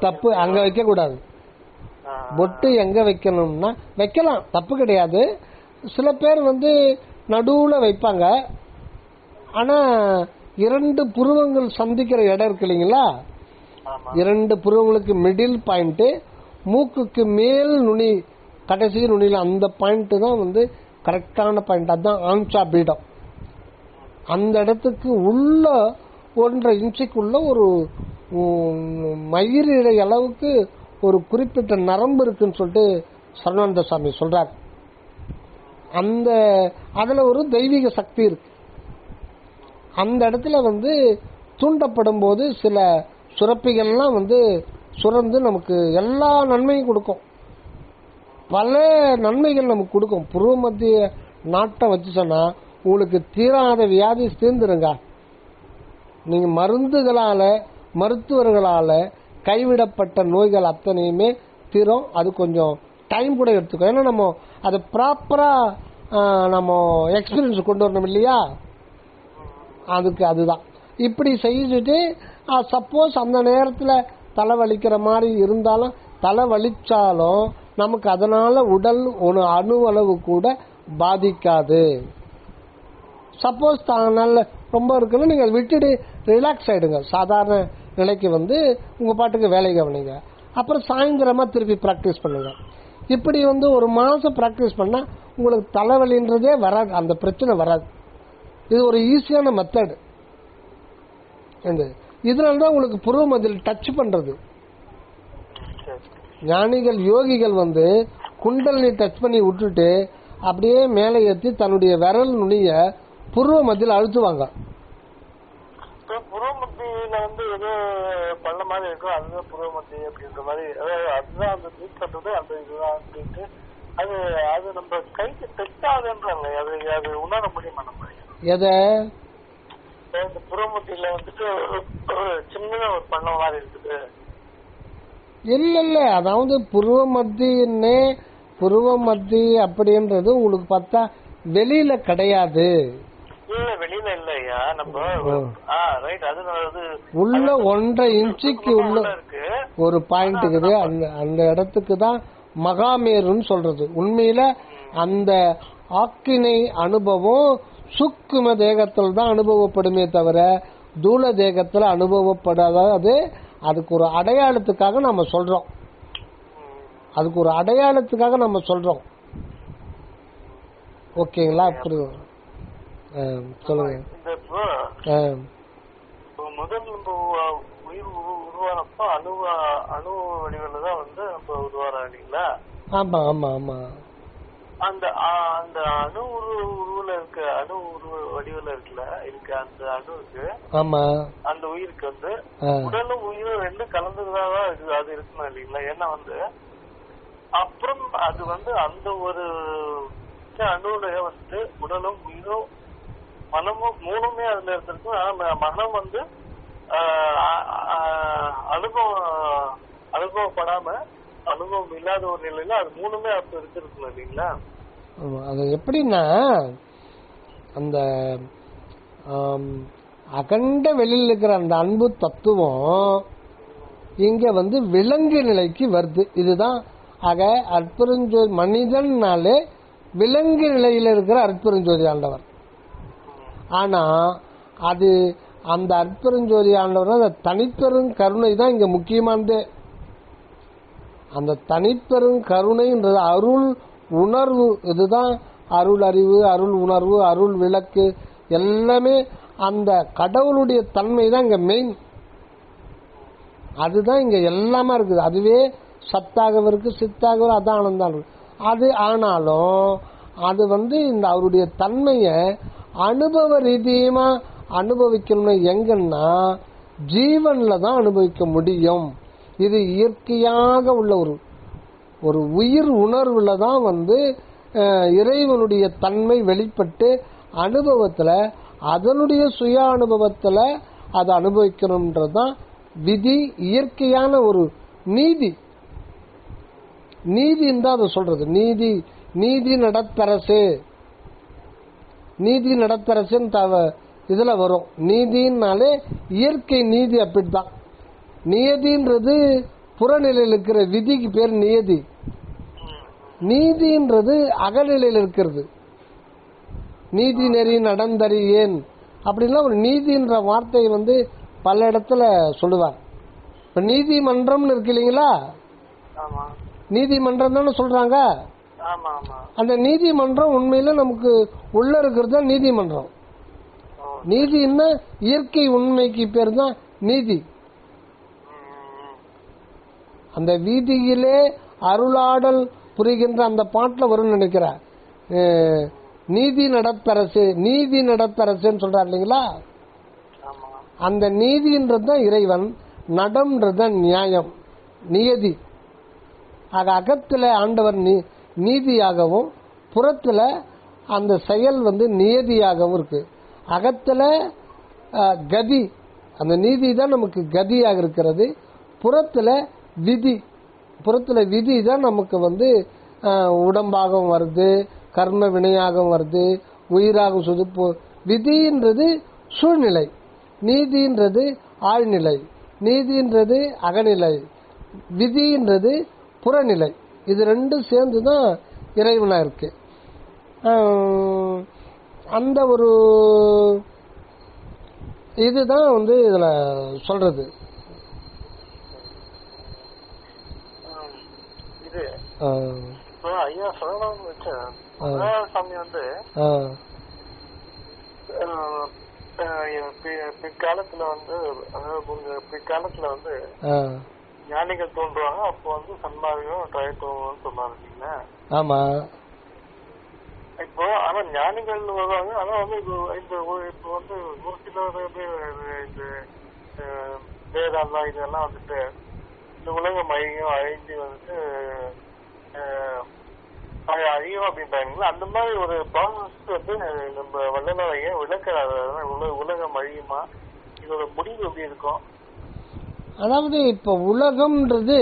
தப்பு அங்க வைக்க கூடாது. பொட்டு எங்க வைக்கணும்னா வைக்கலாம், தப்பு கிடையாது. சில பேர் நடுவுல வைப்பாங்க. ஆனா 2 புருவங்கள் சந்திக்கிற இடம் இருக்கு இல்லைங்களா, 2 புருவங்களுக்கு மிடில் பாயிண்ட், மூக்குக்கு மேல் நுனி கடைசி நுனியில அந்த பாயிண்ட் தான் கரெக்டான பாயிண்ட். அதுதான் ஆம்சா பீடம். அந்த இடத்துக்கு உள்ள 1.5 இன்ச்சுக்குள்ள ஒரு மயிரிழை அளவுக்கு ஒரு குறிப்பிட்ட நரம்பு இருக்குன்னு சொல்லிட்டு சரவணானந்த சாமி சொல்றார். அந்த அதுல ஒரு தெய்வீக சக்தி இருக்கு. அந்த இடத்துல தூண்டப்படும் போது சில சுரப்பிகள்லாம் சுரந்து நமக்கு எல்லா நன்மையும் கொடுக்கும், பல நன்மைகள் நமக்கு கொடுக்கும். புருவ மத்திய நாட்டம் வச்சு சொன்னா உங்களுக்கு தீராத வியாதி தீர்ந்துருங்க. நீங்க மருந்துகளால மருத்துவர்களால கைவிடப்பட்ட நோய்கள் அத்தனையுமே தீரும். அது கொஞ்சம் டைம் கூட எடுத்துக்கும். ஏன்னா நம்ம அதை ப்ராப்பரா நம்ம எக்ஸ்பீரியன்ஸ் கொண்டு வரணும் இல்லையா, அதுக்கு அதுதான். இப்படி செஞ்சுட்டு சப்போஸ் அந்த நேரத்தில் தலைவலிக்கிற மாதிரி இருந்தாலும் தலைவலிச்சாலும் நமக்கு அதனால உடல் ஒரு அணுவளவு கூட பாதிக்காது. சப்போஸ் நல்ல ரொம்ப இருக்குன்னு நீங்க விட்டுட்டு ரிலாக்ஸ் ஆயிடுங்க. சாதாரண நிலைக்கு வந்து உங்க பாட்டுக்கு வேலை கவனிங்க. அப்புறம் சாயந்தரமா திருப்பி பிராக்டிஸ் பண்ணுங்க. இப்படி வந்து ஒரு மாசம் பிராக்டிஸ் பண்ணா உங்களுக்கு தலைவலின்றதே வராது, அந்த பிரச்சனை வராது. இது ஒரு ஈஸியான மெத்தட். இதனால்தான் உங்களுக்கு புருவ மத்தியில் டச் பண்றது. ஞானிகள் யோகிகள் வந்து குண்டலினி டச் பண்ணி விட்டுட்டு அப்படியே மேலே ஏற்றி தன்னுடைய விரல் நுனிய புருவ மத்தியில் அழுத்துவாங்க. புருவ மத்தியில வந்து ஏதோ பண்ண மாதிரி இருக்கும், அதுதான் புருவ மத்தி அப்படின்ற மாதிரி. அதுதான் அந்த ட்ரீட் பண்றது, அந்த இதுதான் அப்படின்ட்டு அது அது நம்ம கைக்கு டச் ஆகுன்றாங்க. அது உணர முடியுமா நம்ம? எதை இந்த புருவ மத்தியில வந்துட்டு சின்னதா ஒரு பண்ண மாதிரி இருக்குது. இல்ல அதாவது புருவ மத்தி அப்படின்றது உங்களுக்கு பார்த்தா வெளியில கிடையாது. வெளியில இல்லையா, நம்ம உள்ள 1.5 இன்ச்சுக்கு உள்ள ஒரு பாயிண்ட் இருக்குது. அந்த இடத்துக்கு தான் மகாமேருன்னு சொல்றது. உண்மையில அந்த ஆக்கினை அனுபவம் சுக்கும தேகத்தில் தான் அனுபவப்படுமே தவிர தூள தேகத்துல அனுபவப்படாது. அதுக்கு ஒரு அடையாளத்துக்காக நம்ம சொல்றோம். ஓகேங்களா? அப்படி சொல்லுங்க. முதல் நம்ம உயிர் உருவானப்போ அணு வடிவில தான் வந்து நம்ம உருவாரம் இல்லைங்களா? ஆமா ஆமா ஆமா. அந்த அணு உருவல இருக்க அணு வடிவில இருக்குல்ல இருக்கு அந்த அணுவுக்கு, ஆமா, அந்த உயிருக்கு வந்து உடலும் உயிரும் ரெண்டும் கலந்துதான் அது இருக்குமா இல்லைங்களா? ஏன்னா வந்து அப்புறம் அது வந்து அந்த ஒரு அணுவுல வந்து உடலும் உயிரும் மனமும் மூணுமே அதுல இருந்திருக்கும். மனம் வந்து அனுபவப்படாம அனுபவம் இல்லாத ஒரு நிலையில அது மூணுமே அப்ப இருந்திருக்கும் இல்லைங்களா? அது எப்படின்னா அந்த அகண்ட வெளியில் இருக்கிற அந்த அன்பு தத்துவம் இங்க வந்து விலங்கு நிலைக்கு வருது. இதுதான் ஆக அற்பெருஞ்சோதி மனிதன்னாலே விலங்கு நிலையில இருக்கிற அற்பெருஞ்சோதி ஆண்டவர். ஆனா அது அந்த அற்பெருஞ்சோதி ஆண்டவர் அந்த தனிப்பெரும் கருணை தான் இங்க முக்கியமானது. அந்த தனிப்பெரும் கருணைன்றது அருள் உணர்வு. இதுதான் அருள் அறிவு, அருள் உணர்வு, அருள் விளக்கு எல்லாமே அந்த கடவுளுடைய தன்மை தான் இங்க மெயின். அதுதான் இங்க எல்லாமே இருக்குது. அதுவே சத்தாக இருக்கு, சித்தாக அதான் ஆனந்தம் இருக்கு. அது ஆனாலும் அது வந்து இந்த அவருடைய தன்மையை அனுபவ ரீதியமா அனுபவிக்கணும்னு எங்கன்னா ஜீவன்ல தான் அனுபவிக்க முடியும். இது இயற்கையாக உள்ள ஒரு உயிர் உணர்வுல தான் வந்து இறைவனுடைய தன்மை வெளிப்பட்டு அனுபவத்துல அதனுடைய சுய அனுபவத்துல அதை அனுபவிக்கணும்ன்றதுதான் விதி, இயற்கையான ஒரு நீதி. நீதின்னு தான் அதை சொல்றது. நீதி நடத்தரசு, நீதி நடத்தரசுன்னு இதுல வரும். நீதினாலே இயற்கை நீதி அப்படித்தான். நியதின்றது புறநிலையில் இருக்கிற விதிக்கு பேர் நியதி. நீதின்றது அகநிலையில் இருக்கிறது. நீதி நெறி நடந்தறி ஏன் அப்படின்னா ஒரு நீதின்ற வார்த்தையை வந்து பல இடத்துல சொல்லுவார். இப்ப நீதிமன்றம்னு இருக்கு இல்லைங்களா? நீதிமன்றம் தானே சொல்றாங்க. அந்த நீதிமன்றம் உண்மையில நமக்கு உள்ள இருக்கிறது தான் நீதிமன்றம். நீதின்னா இயற்கை உண்மைக்கு பேர் தான் நீதி. அந்த வீதியிலே அருளாடல் புரிகின்ற அந்த பாட்டுல வரும்னு நினைக்கிறேன். நீதி நடத்தரசு, நீதி நடத்தரசுன்னு சொல்றாரு இல்லைங்களா? அந்த நீதின்றதுதான் இறைவன், நடம்ன்றதுதான் நியாயம், நியதி. ஆக அகத்துல ஆண்டவர் நீதியாகவும் புறத்துல அந்த செயல் வந்து நியதியாகவும் இருக்கு. அகத்துல கதி அந்த நீதி தான் நமக்கு கதியாக இருக்கிறது. புறத்துல விதி தான் நமக்கு வந்து உடம்பாகவும் வருது, கர்ம வினையாகவும் வருது, உயிராக சுதுப்பு. விதின்றது சூழ்நிலை, நீதின்றது ஆழ்நிலை, நீதின்றது அகநிலை, விதின்றது புறநிலை. இது ரெண்டும் சேர்ந்துதான் இறைவனா இருக்கு. அந்த ஒரு இதுதான் வந்து இதுல சொல்றது. இது ஐயா சொல்லணும்னு வச்ச சாமி வந்து பிற்காலத்துல வந்து ஞானிகள் தோன்றுவாங்க. அப்போ வந்து சன்மார்க்கம் தோணும்னு சொன்னாரு இல்லைங்களா? ஆமா. இப்போ ஆனா ஞானிகள் வருவாங்க. ஆனா வந்து இப்போ வந்து ஒரு சில இந்த வேதாந்தா இதெல்லாம் வந்துட்டு இந்த உலகம் அழிஞ்சு வந்துட்டு அழியும் அப்படின்றாங்களா? அந்த மாதிரி ஒரு ப்ராசஸ் வந்து நம்ம வல்லலாரைய விளக்கிறாரு. உலகம் அழியுமா, இதோட முடிவு எப்படி இருக்கும்? அதாவது இப்ப உலகம்ன்றது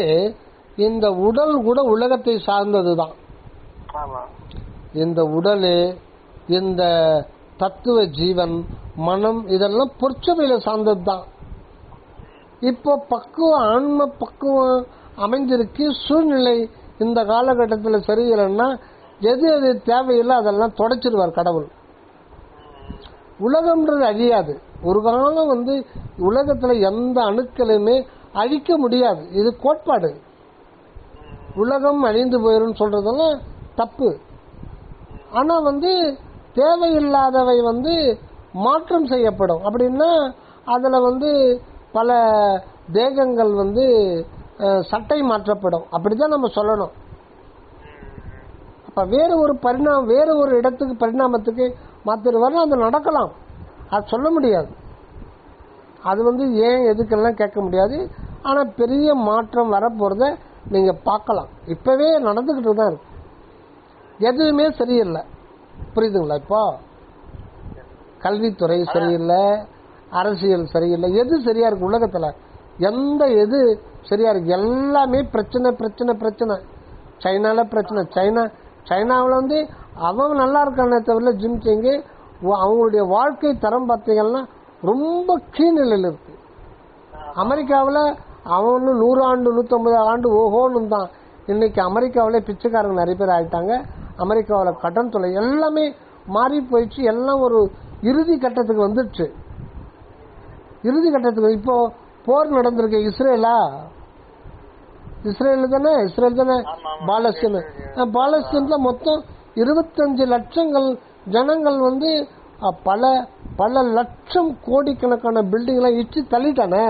இந்த உடல் கூட உலகத்தை சார்ந்ததுதான். இந்த உடல், இந்த தத்துவ ஜீவன், மனம் இதெல்லாம் பொற்சபையில சார்ந்ததுதான். இப்போ ஆன்ம பக்குவம் அமைஞ்சிருக்கு. சூழ்நிலை இந்த காலகட்டத்தில் சரியில்லைன்னா எது தேவையில்லை அதெல்லாம் தொடச்சிருவார் கடவுள். உலகம்ன்றது அழியாது. ஒரு காலம் வந்து உலகத்துல எந்த அணுக்களையுமே அழிக்க முடியாது. இது கோட்பாடு. உலகம் அழிந்து போயிரும் சொல்றதெல்லாம் தப்பு. ஆனா வந்து தேவையில்லாதவை வந்து மாற்றம் செய்யப்படும். அப்படின்னா அதுல வந்து பல தேகங்கள் வந்து சட்டை மாற்றப்படும். அப்படிதான் நம்ம சொல்லணும். அப்ப வேற ஒரு இடத்துக்கு பரிணாமத்துக்கு மாத்திருவாரு. அது நடக்கலாம், அது சொல்ல முடியாது. அது வந்து ஏன் எதுக்கெல்லாம் கேட்க முடியாது. ஆனா பெரிய மாற்றம் வரப்போறத நீங்க பார்க்கலாம். இப்பவே நடந்துகிட்டு தான் இருக்கு. எதுவுமே சரியில்லை, புரியுதுங்களா? இப்போ கல்வித்துறை சரியில்லை, அரசியல் சரியில்லை. எது சரியா இருக்கு உலகத்துல? எது சரியா இருக்கு? எல்லாமே பிரச்சனை. சைனால பிரச்சனை. சைனாவில் வந்து அவன் நல்லா இருக்கானே தவிர ஜின்பிங் அவங்களுடைய வாழ்க்கை தரம் பார்த்தீங்கன்னா ரொம்ப கீழ்நிலையில் இருக்கு. அமெரிக்காவில் அவன் 100 ஆண்டு 150 ஆண்டு ஓஹோன்னு தான். இன்னைக்கு அமெரிக்காவிலே பிச்சைக்காரங்க நிறைய பேர் ஆயிட்டாங்க. அமெரிக்காவில் கடன் தொலை எல்லாமே மாறி போயிடுச்சு. எல்லாம் ஒரு இறுதி கட்டத்துக்கு வந்துடுச்சு. இப்போ போர் நடந்திருக்கு. இஸ்ரேல் தானே பாலஸ்தீன்ல மொத்தம் 25 லட்சங்கள் ஜனங்கள் வந்து பல லட்சம் கோடிக்கணக்கான பில்டிங் எல்லாம் இச்சு தள்ளிட்டானே.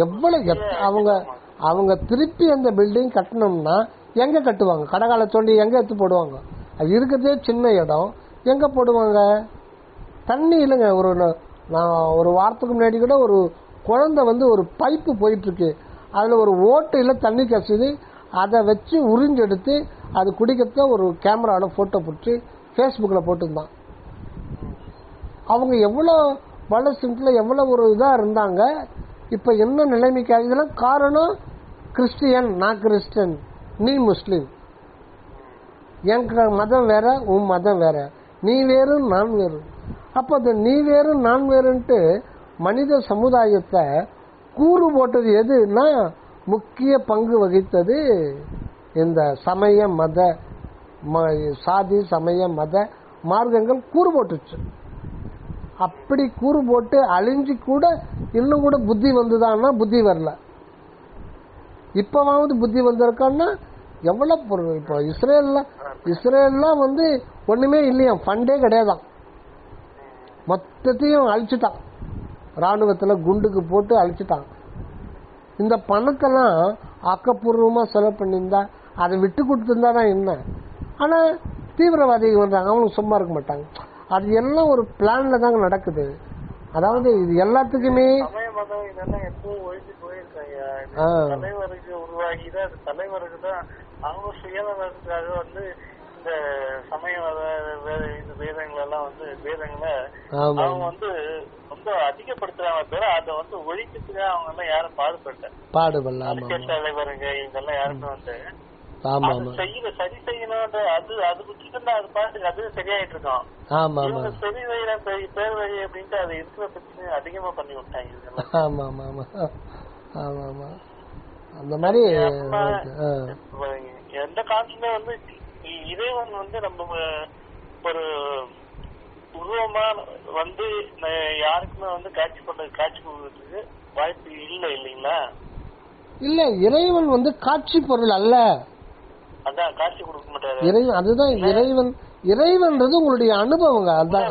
எவ்வளவு அவங்க திருப்பி அந்த பில்டிங் கட்டணும்னா எங்க கட்டுவாங்க? கடகால தோண்டி எங்க எடுத்து போடுவாங்க? அது இருக்கிறதே சின்ன இடம், எங்க போடுவாங்க? தண்ணி இல்லைங்க. நான் ஒரு வாரத்துக்கு முன்னாடி கூட ஒரு குழந்தை வந்து ஒரு பைப்பு போயிட்டு இருக்கு, அதுல ஒரு ஓட்டையில தண்ணி கசிது, அதை வச்சு உறிஞ்செடுத்து அது குடிக்கிறத ஒரு கேமராவோட போட்டோ பிடிச்சி ஃபேஸ்புக்கில் போட்டுருந்தான். அவங்க எவ்வளோ பாலஸ்தீன்ல எவ்வளோ ஒரு இதாக இருந்தாங்க. இப்போ என்ன நிலைமைக்கு? இதெல்லாம் காரணம் கிறிஸ்டியன், நான் கிறிஸ்டியன், நீ முஸ்லீம். என் மதம் வேற, உன் மதம் வேற, நீ வேறு நான் வேறு. அப்போ அது நீ வேறு நான் வேறுன்ட்டு மனித சமுதாயத்தை கூறு போட்டது எதுன்னா முக்கிய பங்கு வகித்தது இந்த சமய மத சாதி சமய மத மார்க்கங்கள் கூறு போட்டுச்சு. அப்படி கூறு போட்டு அழிஞ்சு கூட இன்னும் கூட புத்தி வந்துதான்னா புத்தி வரல. இப்பவாவது புத்தி வந்திருக்கான்னா எவ்வளவு பொருள். இப்போ இஸ்ரேல்லாம் வந்து ஒண்ணுமே இல்லையா, ஃபண்டே கிடையாதான், மொத்தத்தையும் அழிச்சுட்டான். ராணுவத்துல குண்டுக்கு போட்டு அழிச்சுட்டான். இந்த பணத்தெல்லாம் ஆக்கப்பூர்வமா செலவு பண்ணியிருந்தா அதை விட்டு கொடுத்துருந்தா தான் என்ன. ஆனா தீவிரவாதிகள் வந்தாங்க, அவங்க சும்மா இருக்க மாட்டாங்க. அது எல்லாம் ஒரு பிளான்ல தாங்க நடக்குது. அதாவது இது எல்லாத்துக்குமே தலைவருக்கு உருவாகிதான் தலைவருக்கு தான் அவங்க சுயநலத்துக்காக வந்து இந்த சமயவாத வேதங்கள் எல்லாம் வந்து வேதங்களை அவங்க வந்து ரொம்ப அதிகப்படுத்துறாங்க பேர அதை வந்து ஒழிக்கிறதுக்கு அவங்க எல்லாம் யாரும் பாடுபடல தலைவருங்க இவங்கெல்லாம் யாருமே வந்து சரி செய்யணும் அது விட்டுட்டு அது பாட்டுக்கு அது சரியாயிட்டு இருக்கோம் சரி செய்யலாம் பேர் வழி அப்படின்ட்டு அது இருக்கிற பிரச்சனை அதிகமா பண்ணி விட்டாங்க. அந்த மாதிரி எந்த காலத்துலயும் வந்து இறைவன் வந்து நம்ம ஒரு உருவமா வந்து யாருக்குமே வந்து காட்சி கொடுக்கறதுக்கு வாய்ப்பு இல்லைங்களா? இல்ல, இறைவன் வந்து காட்சி பொருள் அல்ல. அதான் காட்சி கொடுக்க மாட்டாரு. அதுதான் இறைவன்றது உங்களுடைய அனுபவங்க. அதான்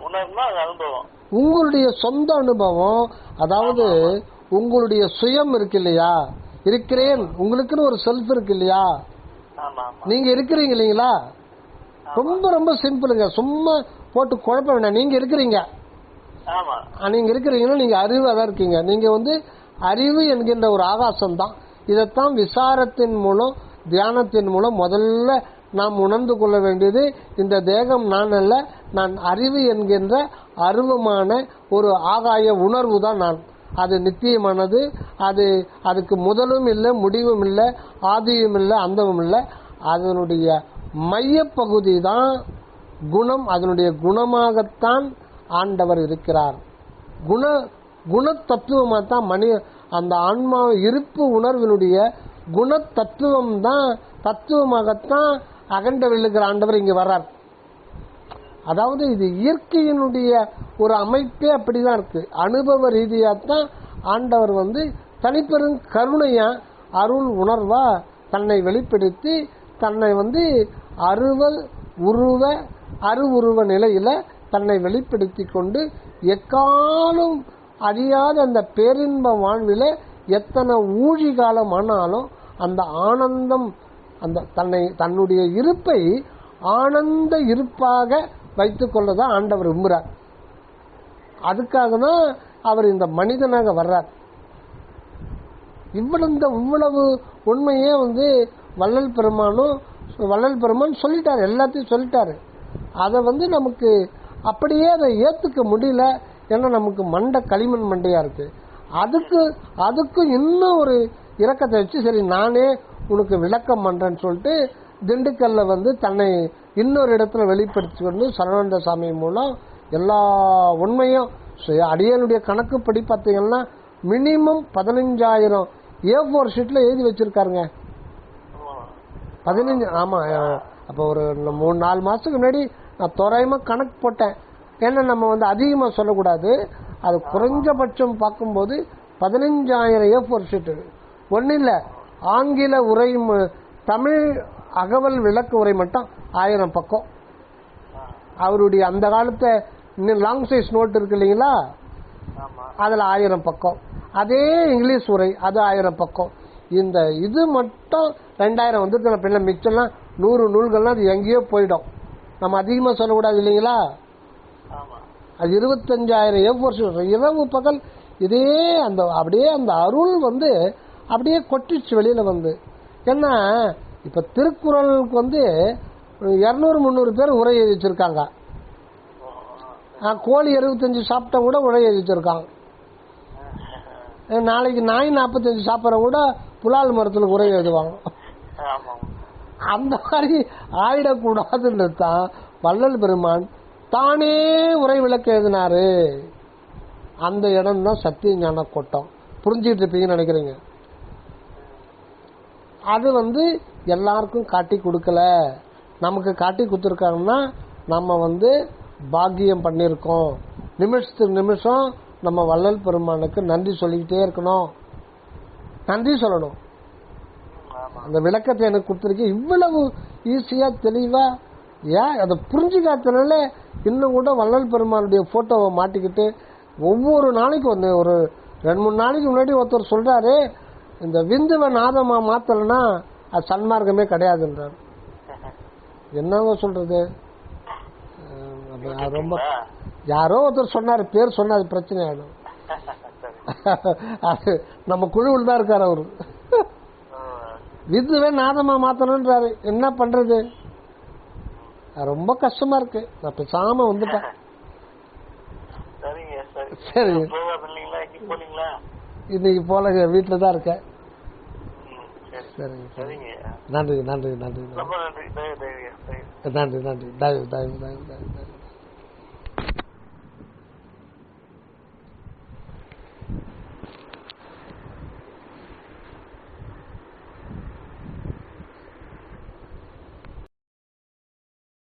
உணர்னா அது அனுபவம், உங்களுடைய சொந்த அனுபவம். அதாவது உங்களுடைய சுயம் இருக்கு இல்லையா, இருக்கிறேன், உங்களுக்குன்னு ஒரு செல்ஃப் இருக்கு இல்லையா, நீங்க இருக்கிறீங்க இல்லைங்களா. ரொம்ப ரொம்ப சிம்பிளுங்க, சும்மா போட்டு குழப்ப வேண்டாம். நீங்க இருக்கிறீங்க, நீங்க இருக்கிறீங்கன்னா நீங்க அறிவாதான் இருக்கீங்க. நீங்க வந்து அறிவு என்கின்ற ஒரு ஆகாசம் தான். இதைத்தான் விசாரத்தின் மூலம் தியானத்தின் மூலம் முதல்ல நாம் உணர்ந்து கொள்ள வேண்டியது. இந்த தேகம் நான் அல்ல, நான் அறிவு என்கின்ற அருவமான ஒரு ஆகாய உணர்வு தான் நான். அது நித்தியமானது. அதுக்கு முதலும் இல்லை, முடிவும் இல்லை, ஆதியும் இல்லை, அந்தமும் இல்லை. அதனுடைய மையப்பகுதி தான் குணம். அதனுடைய குணமாகத்தான் ஆண்டவர் இருக்கிறார். குண தத்துவமாக தான் அந்த ஆன்மா இருப்பு உணர்வினுடைய குண தத்துவம் தான், தத்துவமாகத்தான் அகண்ட விழுகிற ஆண்டவர் இங்க வர்றார். அதாவது இது இயற்கையினுடைய ஒரு அமைப்பே அப்படிதான் இருக்கு. அனுபவ ரீதியாத்தான் ஆண்டவர் வந்து தனிப்பெரும் கருணையா அருள் உணர்வா தன்னை வெளிப்படுத்தி தன்னை வந்து அருவுருவ நிலையில தன்னை வெளிப்படுத்தி கொண்டு எக்காலும் அறியாத அந்த பேரின்ப வாழ்வில எத்தனை ஊழி காலம் ஆனாலும் அந்த ஆனந்தம், அந்த தன்னுடைய இருப்பை ஆனந்த இருப்பாக வைத்துக் கொள்ளதான் ஆண்டவர் விரும்புகிறார். அதுக்காக தான் அவர் இந்த மனிதனாக வர்றார். இவ்வளவு உண்மையே வந்து வள்ளல் பெருமான் சொல்லிட்டாரு, எல்லாத்தையும் சொல்லிட்டாரு. அதை வந்து நமக்கு அப்படியே அதை ஏத்துக்க முடியல. ஏன்னா நமக்கு களிமண் மண்டையா இருக்கு. அதுக்கு இன்னும் ஒரு இரக்கத்தை வச்சு சரி நானே உனக்கு விளக்கம் பண்றேன்னு சொல்லிட்டு திண்டுக்கல்ல வந்து தன்னை இன்னொரு இடத்துல வெளிப்படுத்தி கொண்டு சரவணந்த சாமி மூலம் எல்லா உண்மையும் அடியனுடைய கணக்குப்படி பார்த்தீங்கன்னா மினிமம் 15,000 A4 ஷீட்ல எழுதி வச்சிருக்காருங்க. 15. ஆமா, அப்போ ஒரு 3-4 மாசத்துக்கு முன்னாடி நான் தோராயமா கணக்கு போட்டேன். ஏன்னா நம்ம வந்து அதிகமா சொல்லக்கூடாது. அது குறைஞ்சபட்சம் பார்க்கும்போது 15,000 A4 ஷீட். ஒன்னும் இல்ல, ஆங்கில உரை, தமிழ் அகவல் விளக்கு உரை மட்டும் 1000 பக்கம். அவருடைய அந்த காலத்தை லாங் சைஸ் நோட் இருக்கு இல்லைங்களா, அதுல 1000 பக்கம். அதே இங்கிலீஷ் உரை அது 1000 பக்கம். இந்த இது மட்டும் 2000 வந்துட்டு பின்ன மிச்சம்லாம் 100 நூல்கள்லாம் அது எங்கேயோ போயிடும். நம்ம அதிகமா சொல்லக்கூடாது இல்லைங்களா. அது 25,000 A4 இரவு பகல் இதே அப்படியே அந்த அருள் வந்து அப்படியே கொட்டிச்சு வெளியில வந்து. ஏன்னா இப்ப திருக்குறளுக்கு வந்து 200-300 பேர் உரை எழுதி வச்சிருக்காங்க. கோழி 75 சாப்பிட்டா கூட உரை எழுதி வச்சிருக்காங்க. நாளைக்கு நாய் 45 சாப்பிட்ற கூட புலால் மரத்துல உரை எழுதுவாங்க. அந்த மாதிரி ஆயிடக்கூடாதுன்றது தான் வள்ளல் பெருமான் தானே உரை விளக்க எழுதினாரு. அந்த இடம் தான் சத்திய ஞான கோட்டம். புரிஞ்சுட்டு இருப்பீங்கன்னு நினைக்கிறீங்க. அது வந்து எல்லாருக்கும் காட்டி கொடுக்கல, நமக்கு காட்டி கொடுத்துருக்காங்கன்னா நம்ம வந்து பாக்கியம் பண்ணிருக்கோம். நிமிஷத்துக்கு நிமிஷம் நம்ம வள்ளல் பெருமானுக்கு நன்றி சொல்லிக்கிட்டே இருக்கணும், நன்றி சொல்லணும். அந்த விளக்கத்தை எனக்கு கொடுத்துருக்கு இவ்வளவு ஈஸியா தெளிவா. ஏன் அதை புரிஞ்சுக்காதனால இன்னும் கூட வள்ளல் பெருமானுடைய போட்டோவை மாட்டிக்கிட்டு ஒவ்வொரு நாளைக்கு ஒரு 2-3 நாளைக்கு முன்னாடி ஒருத்தர் சொல்றாரு, இந்த விந்துவ நாதமா மாத்தலன்னா அது சன்மார்க்கமே கிடையாதுன்றார். என்னவோ சொல்றது, ரொம்ப யாரோ ஒருத்தர் சொன்னாரு, பேர் சொன்னா அது பிரச்சனை ஆயிடும். அது நம்ம குழுவில் தான் இருக்காரு அவரு. விதுவே நாதமா மாத்தணும்ன்றாரு. என்ன பண்றது? ரொம்ப கஷ்டமா இருக்கு. நான் பேசாம வந்துட்டேன். சரி, இன்னைக்கு போலங்க, வீட்டுல தான் இருக்கேன். சரிங்க, நன்றி நன்றி நன்றி நன்றி நன்றி நன்றி.